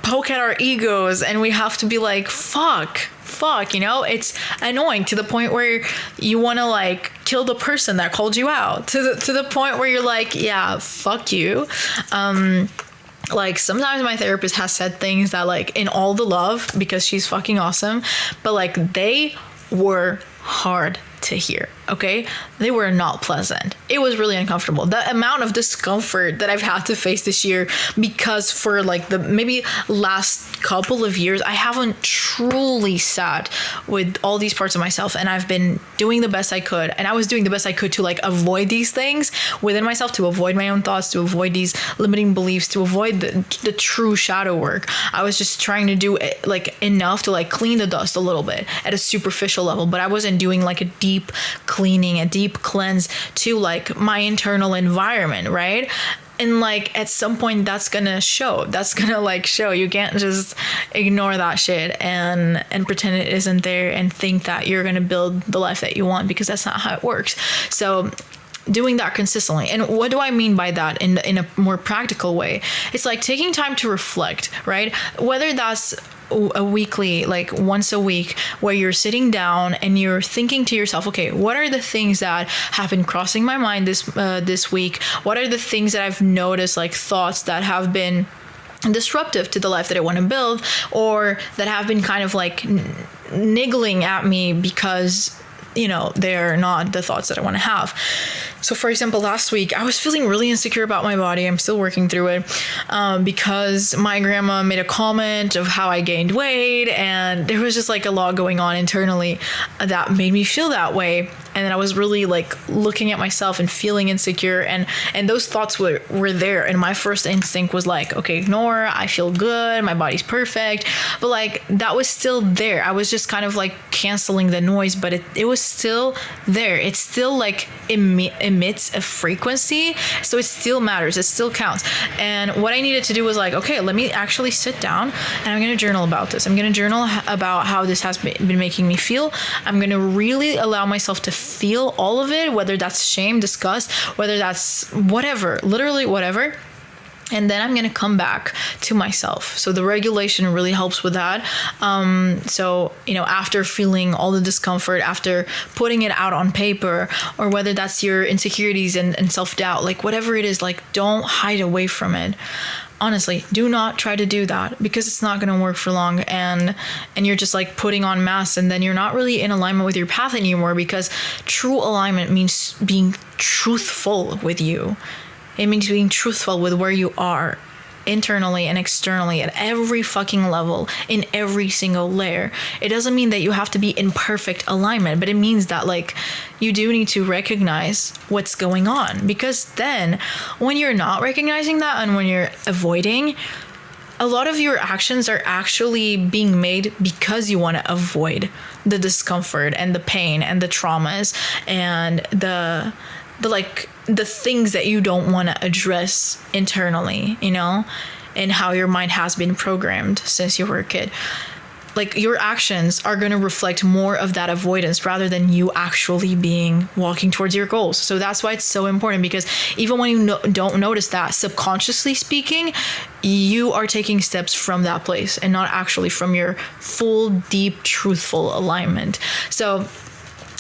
poke at our egos and we have to be like, fuck, it's annoying to the point where you want to kill the person that called you out, to the point where you're like, yeah, fuck you. Sometimes my therapist has said things that in all the love, because she's fucking awesome, but they were hard to hear. Okay, they were not pleasant. It was really uncomfortable. The amount of discomfort that I've had to face this year, because for the maybe last couple of years, I haven't truly sat with all these parts of myself, and I've been doing the best I could. And I was doing the best I could to avoid these things within myself, to avoid my own thoughts, to avoid these limiting beliefs, to avoid the true shadow work. I was just trying to do enough to clean the dust a little bit at a superficial level, but I wasn't doing a deep cleaning, a deep cleanse to my internal environment, right? And at some point that's gonna show. You can't just ignore that shit and pretend it isn't there and think that you're gonna build the life that you want, because that's not how it works. So doing that consistently. And what do I mean by that in a more practical way? It's like taking time to reflect, right? Whether that's a weekly, like once a week, where you're sitting down and you're thinking to yourself, okay, what are the things that have been crossing my mind this week? What are the things that I've noticed, like thoughts that have been disruptive to the life that I want to build, or that have been kind of like niggling at me because, you know, they're not the thoughts that I want to have. So for example, last week I was feeling really insecure about my body. I'm still working through it, because my grandma made a comment of how I gained weight, and there was just like a lot going on internally that made me feel that way. And then I was really like looking at myself and feeling insecure, and those thoughts were there. And my first instinct was like, okay, ignore, I feel good, my body's perfect. But like that was still there. I was just kind of like canceling the noise, but it was still there. It still like emits a frequency, so it still matters, it still counts. And what I needed to do was like, okay, let me actually sit down and I'm going to journal about this. I'm going to journal about how this has been making me feel. I'm going to really allow myself to feel all of it, whether that's shame, disgust, whether that's whatever, literally whatever. And then I'm going to come back to myself. So the regulation really helps with that. So, you know, after feeling all the discomfort, after putting it out on paper, or whether that's your insecurities and self-doubt, like whatever it is, like don't hide away from it. Honestly, do not try to do that, because it's not going to work for long, and you're just like putting on masks, and then you're not really in alignment with your path anymore, because true alignment means being truthful with you. It means being truthful with where you are internally and externally at every fucking level, in every single layer. It doesn't mean that you have to be in perfect alignment, but it means that like you do need to recognize what's going on, because then when you're not recognizing that and when you're avoiding, a lot of your actions are actually being made because you want to avoid the discomfort and the pain and the traumas and the things that you don't want to address internally, you know, and how your mind has been programmed since you were a kid. Like your actions are going to reflect more of that avoidance rather than you actually walking towards your goals. So that's why it's so important, because even when you don't notice that, subconsciously speaking, you are taking steps from that place and not actually from your full, deep, truthful alignment. So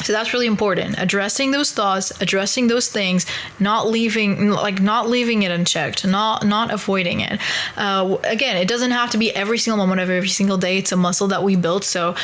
that's really important. Addressing those thoughts, addressing those things, not leaving it unchecked, not avoiding it. Again, it doesn't have to be every single moment of every single day. It's a muscle that we build. So,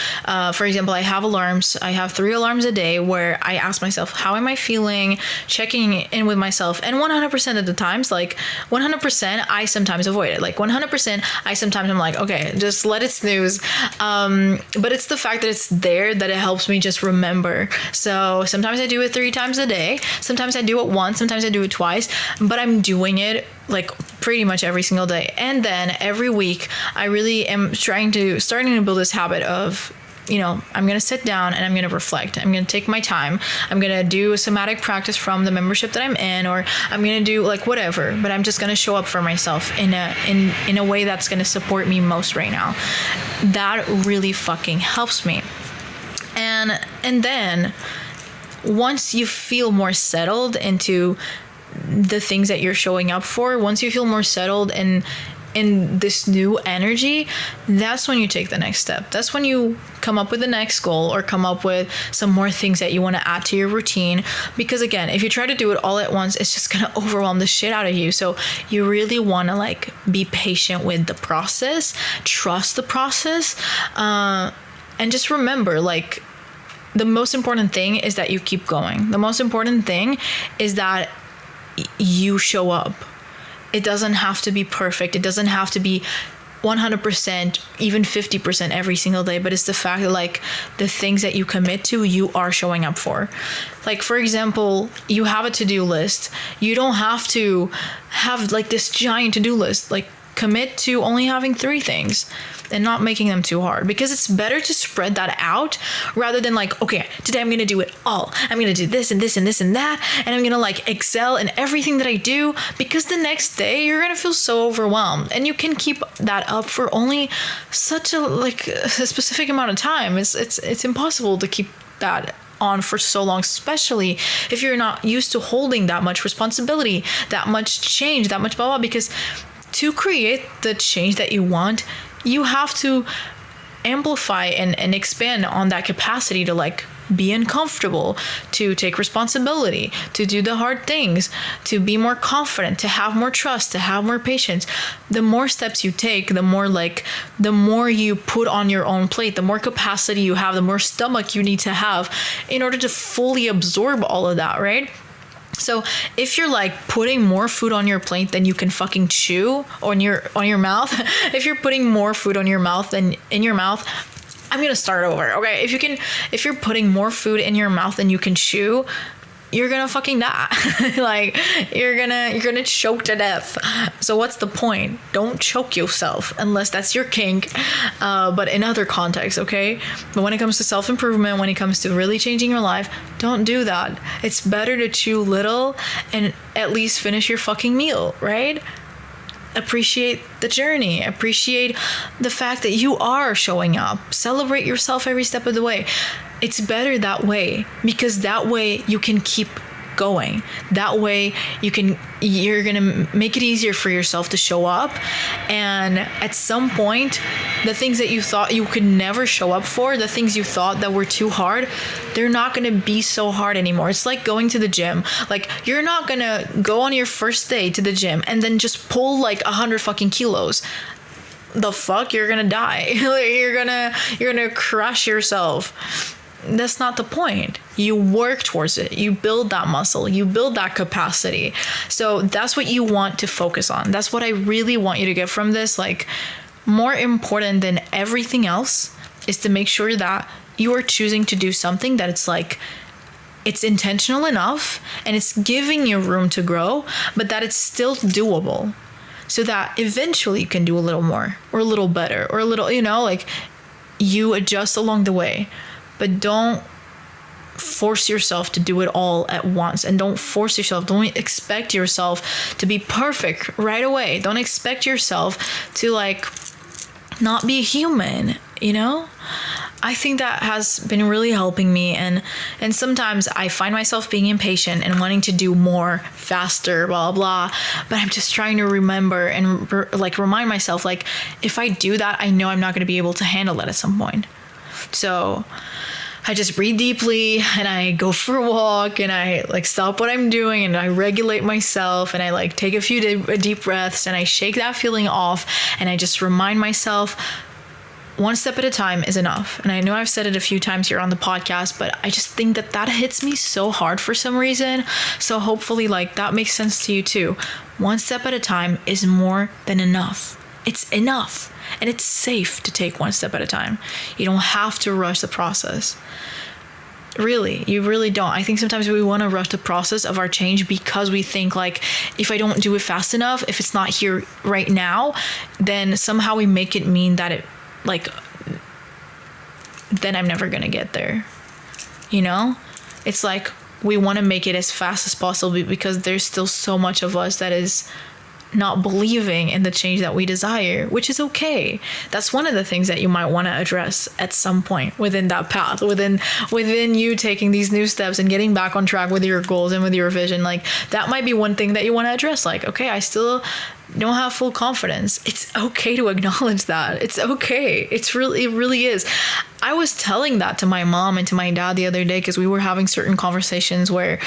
for example, I have alarms. I have 3 alarms a day where I ask myself, how am I feeling? Checking in with myself. And 100% of the times, like 100%, I sometimes avoid it. Like 100%, I'm like, okay, just let it snooze. But it's the fact that it's there that it helps me just remember. So sometimes I do it 3 times a day. Sometimes I do it once. Sometimes I do it twice. But I'm doing it like pretty much every single day. And then every week, I really am starting to build this habit of, you know, I'm going to sit down and I'm going to reflect. I'm going to take my time. I'm going to do a somatic practice from the membership that I'm in, or I'm going to do like whatever, but I'm just going to show up for myself in a way that's going to support me most right now. That really fucking helps me. And then once you feel more settled into the things that you're showing up for, once you feel more settled in this new energy, that's when you take the next step. That's when you come up with the next goal, or come up with some more things that you want to add to your routine. Because again, if you try to do it all at once, it's just going to overwhelm the shit out of you. So you really want to like be patient with the process, trust the process, and just remember, like, the most important thing is that you keep going. The most important thing is that you show up. It doesn't have to be perfect. It doesn't have to be 100%, even 50% every single day. But it's the fact that like the things that you commit to, you are showing up for. Like, for example, you have a to-do list. You don't have to have like this giant to-do list. Like, commit to only having 3 things and not making them too hard, because it's better to spread that out rather than like, okay, today I'm going to do it all. I'm going to do this and this and this and that. And I'm going to like excel in everything that I do, because the next day you're going to feel so overwhelmed, and you can keep that up for only such a specific amount of time. It's impossible to keep that on for so long, especially if you're not used to holding that much responsibility, that much change, that much blah blah. Because to create the change that you want, you have to amplify and expand on that capacity to like be uncomfortable, to take responsibility, to do the hard things, to be more confident, to have more trust, to have more patience. The more steps you take, the more you put on your own plate, the more capacity you have, the more stomach you need to have in order to fully absorb all of that, right? So if you're like putting more food on your plate than you can fucking chew on your mouth, if you're putting more food on your mouth than in your mouth, I'm gonna start over, okay? If you're putting more food in your mouth than you can chew, you're gonna fucking die. Like you're gonna choke to death. So what's the point? Don't choke yourself unless that's your kink. But in other contexts, okay? But when it comes to self-improvement, when it comes to really changing your life, don't do that. It's better to chew little and at least finish your fucking meal, right? Appreciate the journey. Appreciate the fact that you are showing up. Celebrate yourself every step of the way. It's better that way, because that way you can keep going. That way you're gonna make it easier for yourself to show up. And at some point, the things that you thought you could never show up for, the things you thought that were too hard, they're not gonna be so hard anymore. It's like going to the gym. Like you're not gonna go on your first day to the gym and then just pull like 100 fucking kilos. The fuck? You're gonna die. You're gonna crush yourself. That's not the point. You work towards it. You build that muscle. You build that capacity. So that's what you want to focus on. That's what I really want you to get from this. Like, more important than everything else is to make sure that you are choosing to do something that it's intentional enough and it's giving you room to grow, but that it's still doable, so that eventually you can do a little more or a little better or a little, like you adjust along the way. But don't force yourself to do it all at once, and don't expect yourself to be perfect right away. Don't expect yourself to like not be human, I think that has been really helping me, and sometimes I find myself being impatient and wanting to do more faster, blah blah, but I'm just trying to remember and remind myself, like, if I do that, I know I'm not going to be able to handle that at some point. So I just breathe deeply and I go for a walk and I stop what I'm doing and I regulate myself and I take a few deep breaths and I shake that feeling off and I just remind myself, one step at a time is enough. And I know I've said it a few times here on the podcast, but I just think that hits me so hard for some reason. So hopefully that makes sense to you too. One step at a time is more than enough. It's enough. And it's safe to take one step at a time. You don't have to rush the process. Really, you really don't. I think sometimes we want to rush the process of our change because we think if I don't do it fast enough, if it's not here right now, then somehow we make it mean that then I'm never going to get there. It's like we want to make it as fast as possible because there's still so much of us that is not believing in the change that we desire, which is okay. That's one of the things that you might want to address at some point within that path, within you taking these new steps and getting back on track with your goals and with your vision. That might be one thing that you want to address. Okay, I still don't have full confidence. It's okay to acknowledge that. It's okay. It really is. I was telling that to my mom and to my dad the other day because we were having certain conversations where,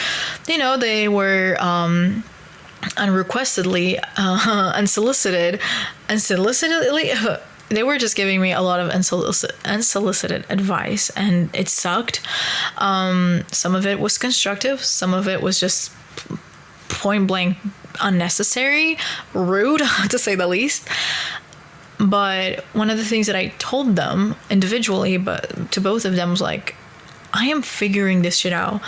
they were unrequestedly, unsolicitedly, they were just giving me a lot of unsolicited advice, and it sucked. Some of it was constructive, some of it was just point blank unnecessary, rude, to say the least. But one of the things that I told them individually, but to both of them, was I am figuring this shit out.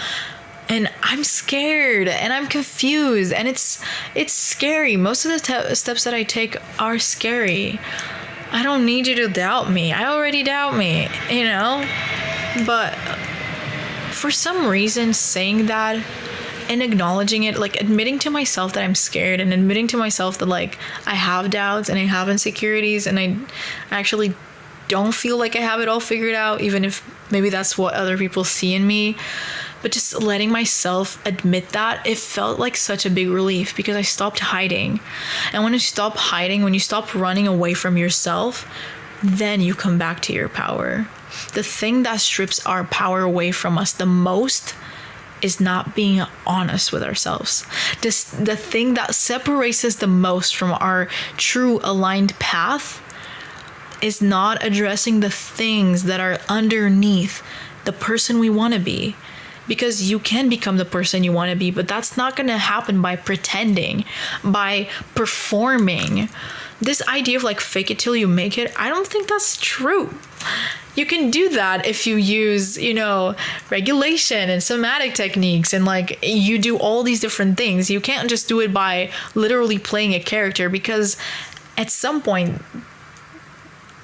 And I'm scared and I'm confused and it's scary. Most of the steps that I take are scary. I don't need you to doubt me. I already doubt me, But for some reason, saying that and acknowledging it, admitting to myself that I'm scared and admitting to myself that I have doubts and I have insecurities and I actually don't feel like I have it all figured out, even if maybe that's what other people see in me. But just letting myself admit that, it felt like such a big relief because I stopped hiding. And when you stop hiding, when you stop running away from yourself, then you come back to your power. The thing that strips our power away from us the most is not being honest with ourselves. The thing that separates us the most from our true aligned path is not addressing the things that are underneath the person we want to be. Because you can become the person you want to be, but that's not going to happen by pretending, by performing. This idea of like fake it till you make it, I don't think that's true. You can do that if you use, regulation and somatic techniques and like you do all these different things. You can't just do it by literally playing a character, because at some point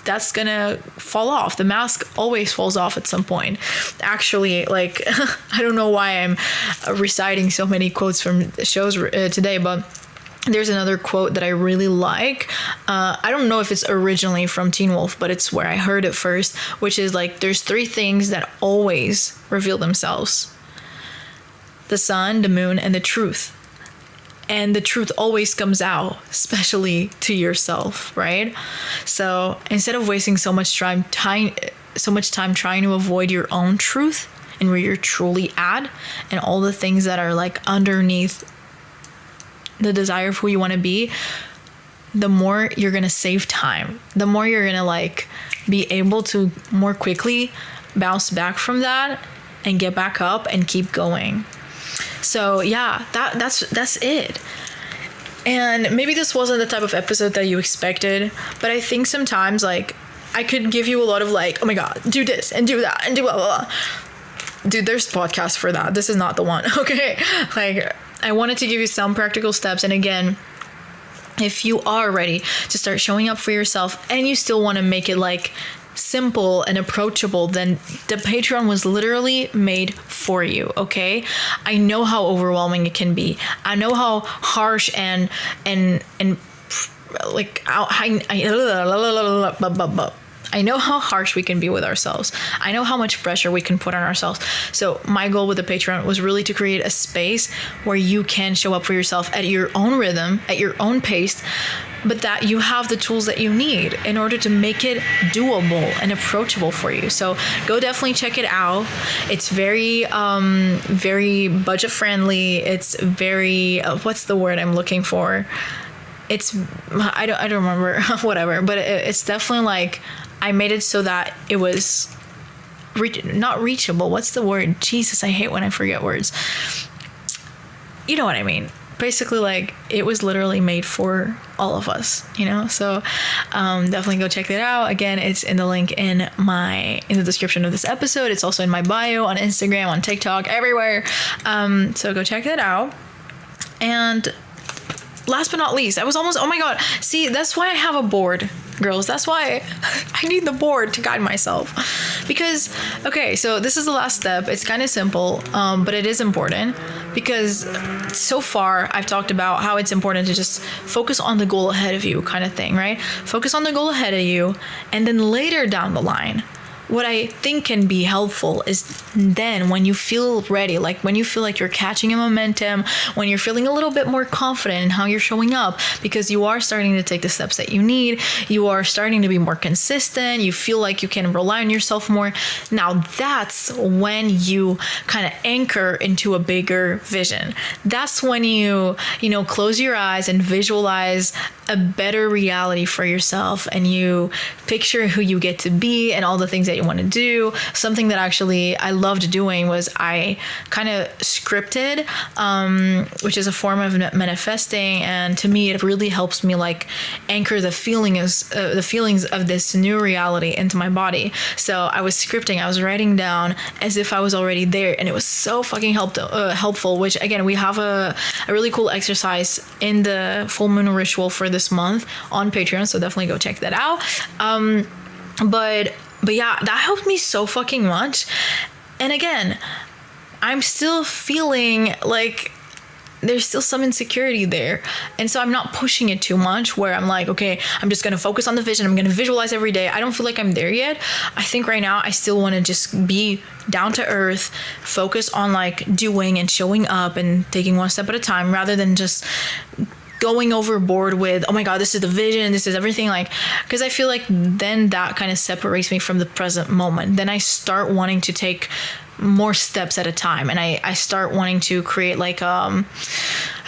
that's gonna fall off. The mask always falls off at some point. Actually, like, I don't know why I'm reciting so many quotes from shows today, but there's another quote that I really like. I don't know if it's originally from Teen Wolf, but it's where I heard it first, which is like, there's 3 things that always reveal themselves: the sun, the moon, and the truth. And the truth always comes out, especially to yourself, right? So instead of wasting so much time trying to avoid your own truth and where you're truly at, and all the things that are like underneath the desire of who you want to be, the more you're gonna save time, the more you're gonna like be able to more quickly bounce back from that and get back up and keep going. So yeah, that's it. And maybe this wasn't the type of episode that you expected, but I think sometimes like I could give you a lot of like, oh my God, do this and do that and do blah, blah, blah. Dude, there's podcasts for that. This is not the one, okay? Like, I wanted to give you some practical steps. And again, if you are ready to start showing up for yourself and you still want to make it like simple and approachable, then the Patreon was literally made for you, okay? I know how overwhelming it can be. I know how harsh and like I know how harsh we can be with ourselves. I know how much pressure we can put on ourselves. So my goal with the Patreon was really to create a space where you can show up for yourself at your own rhythm, at your own pace, but that you have the tools that you need in order to make it doable and approachable for you. So go definitely check it out. It's very, very budget friendly. It's very, what's the word I'm looking for? I don't remember, whatever, but it's definitely like, I made it so that it was not reachable. What's the word? Jesus, I hate when I forget words. You know what I mean? Basically, like, it was literally made for all of us, So definitely go check that out. Again, it's in the link in the description of this episode. It's also in my bio on Instagram, on TikTok, everywhere. So go check that out. And last but not least, oh my God. See, that's why I have a board, girls. That's why I need the board to guide myself. Because, okay, so this is the last step. It's kind of simple, but it is important because so far I've talked about how it's important to just focus on the goal ahead of you kind of thing, right? Focus on the goal ahead of you. And then later down the line, what I think can be helpful is then when you feel ready, like when you feel like you're catching a momentum, when you're feeling a little bit more confident in how you're showing up, because you are starting to take the steps that you need, you are starting to be more consistent, you feel like you can rely on yourself more. Now that's when you kind of anchor into a bigger vision. That's when you close your eyes and visualize a better reality for yourself, and you picture who you get to be and all the things that you want to do. Something that actually I loved doing was I kind of scripted, which is a form of manifesting, and to me it really helps me like anchor the feelings of this new reality into my body. So I was scripting, I was writing down as if I was already there, and it was so fucking helpful. Which again, we have a really cool exercise in the full moon ritual for this month on Patreon, so definitely go check that out. But yeah, that helped me so fucking much. And again, I'm still feeling like there's still some insecurity there. And so I'm not pushing it too much where I'm like, okay, I'm just going to focus on the vision. I'm going to visualize every day. I don't feel like I'm there yet. I think right now I still want to just be down to earth, focus on like doing and showing up and taking one step at a time rather than just going overboard with, oh my God, this is the vision, this is everything. Like, because I feel like then that kind of separates me from the present moment. Then I start wanting to take more steps at a time, and I start wanting to create like a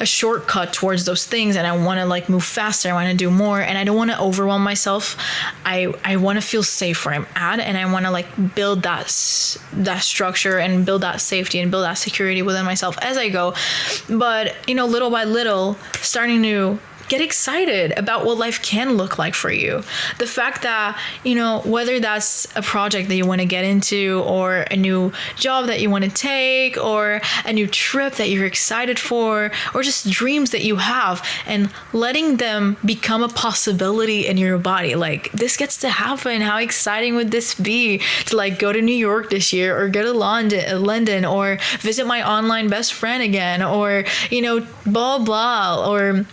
shortcut towards those things, and I want to like move faster, I want to do more, and I don't want to overwhelm myself. I want to feel safe where I'm at, and I want to like build that structure and build that safety and build that security within myself as I go. But little by little, starting to get excited about what life can look like for you. The fact that, whether that's a project that you want to get into, or a new job that you want to take, or a new trip that you're excited for, or just dreams that you have, and letting them become a possibility in your body. Like, this gets to happen. How exciting would this be to like go to New York this year, or go to London, or visit my online best friend again, or, blah, blah, or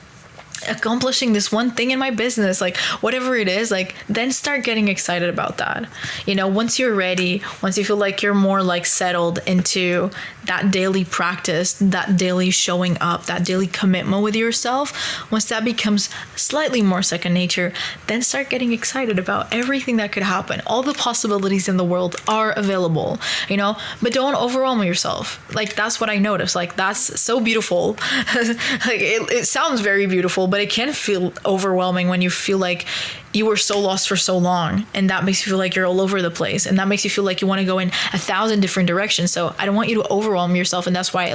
accomplishing this one thing in my business, like whatever it is, like then start getting excited about that. Once you're ready, once you feel like you're more like settled into that daily practice, that daily showing up, that daily commitment with yourself, once that becomes slightly more second nature, then start getting excited about everything that could happen. All the possibilities in the world are available, but don't overwhelm yourself. Like, that's what I noticed. Like, that's so beautiful. Like, it sounds very beautiful, but it can feel overwhelming when you feel like you were so lost for so long, and that makes you feel like you're all over the place, and that makes you feel like you want to go in 1,000 different directions. So I don't want you to overwhelm yourself, and that's why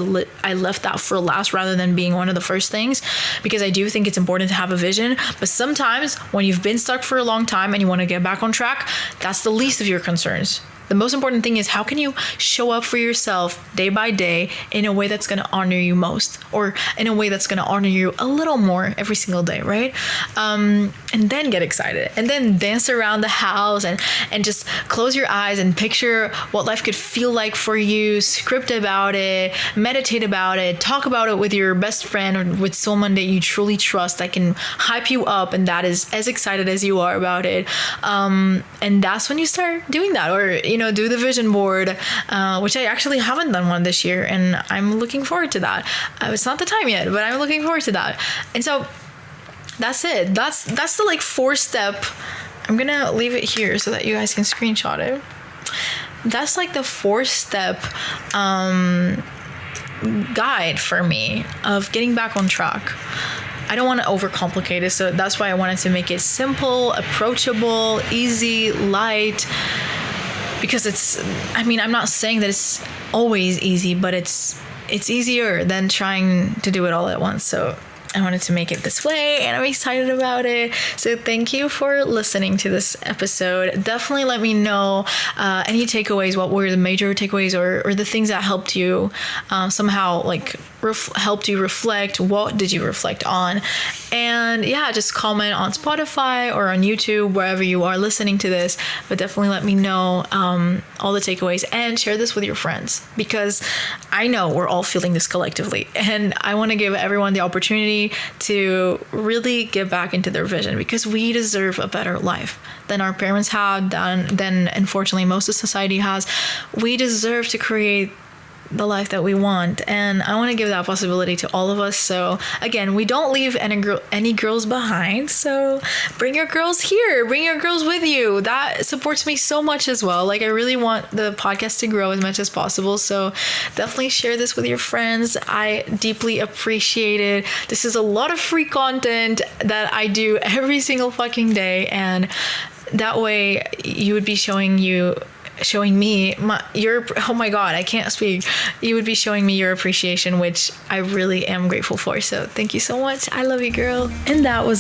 I left that for last rather than being one of the first things, because I do think it's important to have a vision. But sometimes when you've been stuck for a long time and you want to get back on track, that's the least of your concerns. The most important thing is, how can you show up for yourself day by day in a way that's going to honor you most, or in a way that's going to honor you a little more every single day, right? And then get excited, and then dance around the house, and just close your eyes and picture what life could feel like for you. Script about it, meditate about it, talk about it with your best friend or with someone that you truly trust that can hype you up and that is as excited as you are about it. And that's when you start doing that, or do the vision board, which I actually haven't done one this year, and I'm looking forward to that. It's not the time yet, but I'm looking forward to that. And so that's it. That's the like 4-step. I'm gonna leave it here so that you guys can screenshot it. That's like the 4-step guide for me of getting back on track. I don't want to overcomplicate it, so that's why I wanted to make it simple, approachable, easy, light. Because I'm not saying that it's always easy, but it's easier than trying to do it all at once. So I wanted to make it this way, and I'm excited about it. So thank you for listening to this episode. Definitely let me know any takeaways. What were the major takeaways, or the things that helped you somehow like helped you reflect? What did you reflect on? And yeah, just comment on Spotify or on YouTube, wherever you are listening to this. But definitely let me know all the takeaways, and share this with your friends, because I know we're all feeling this collectively, and I want to give everyone the opportunity to really get back into their vision, because we deserve a better life than our parents had, than unfortunately most of society has. We deserve to create the life that we want, and I want to give that possibility to all of us. So again, we don't leave any girls behind, so bring your girls here, bring your girls with you. That supports me so much as well. Like, I really want the podcast to grow as much as possible, so definitely share this with your friends. I deeply appreciate it. This is a lot of free content that I do every single fucking day, and that way you would be showing me your, oh my God, I can't speak. You would be showing me your appreciation, which I really am grateful for. So thank you so much. I love you, girl. And that was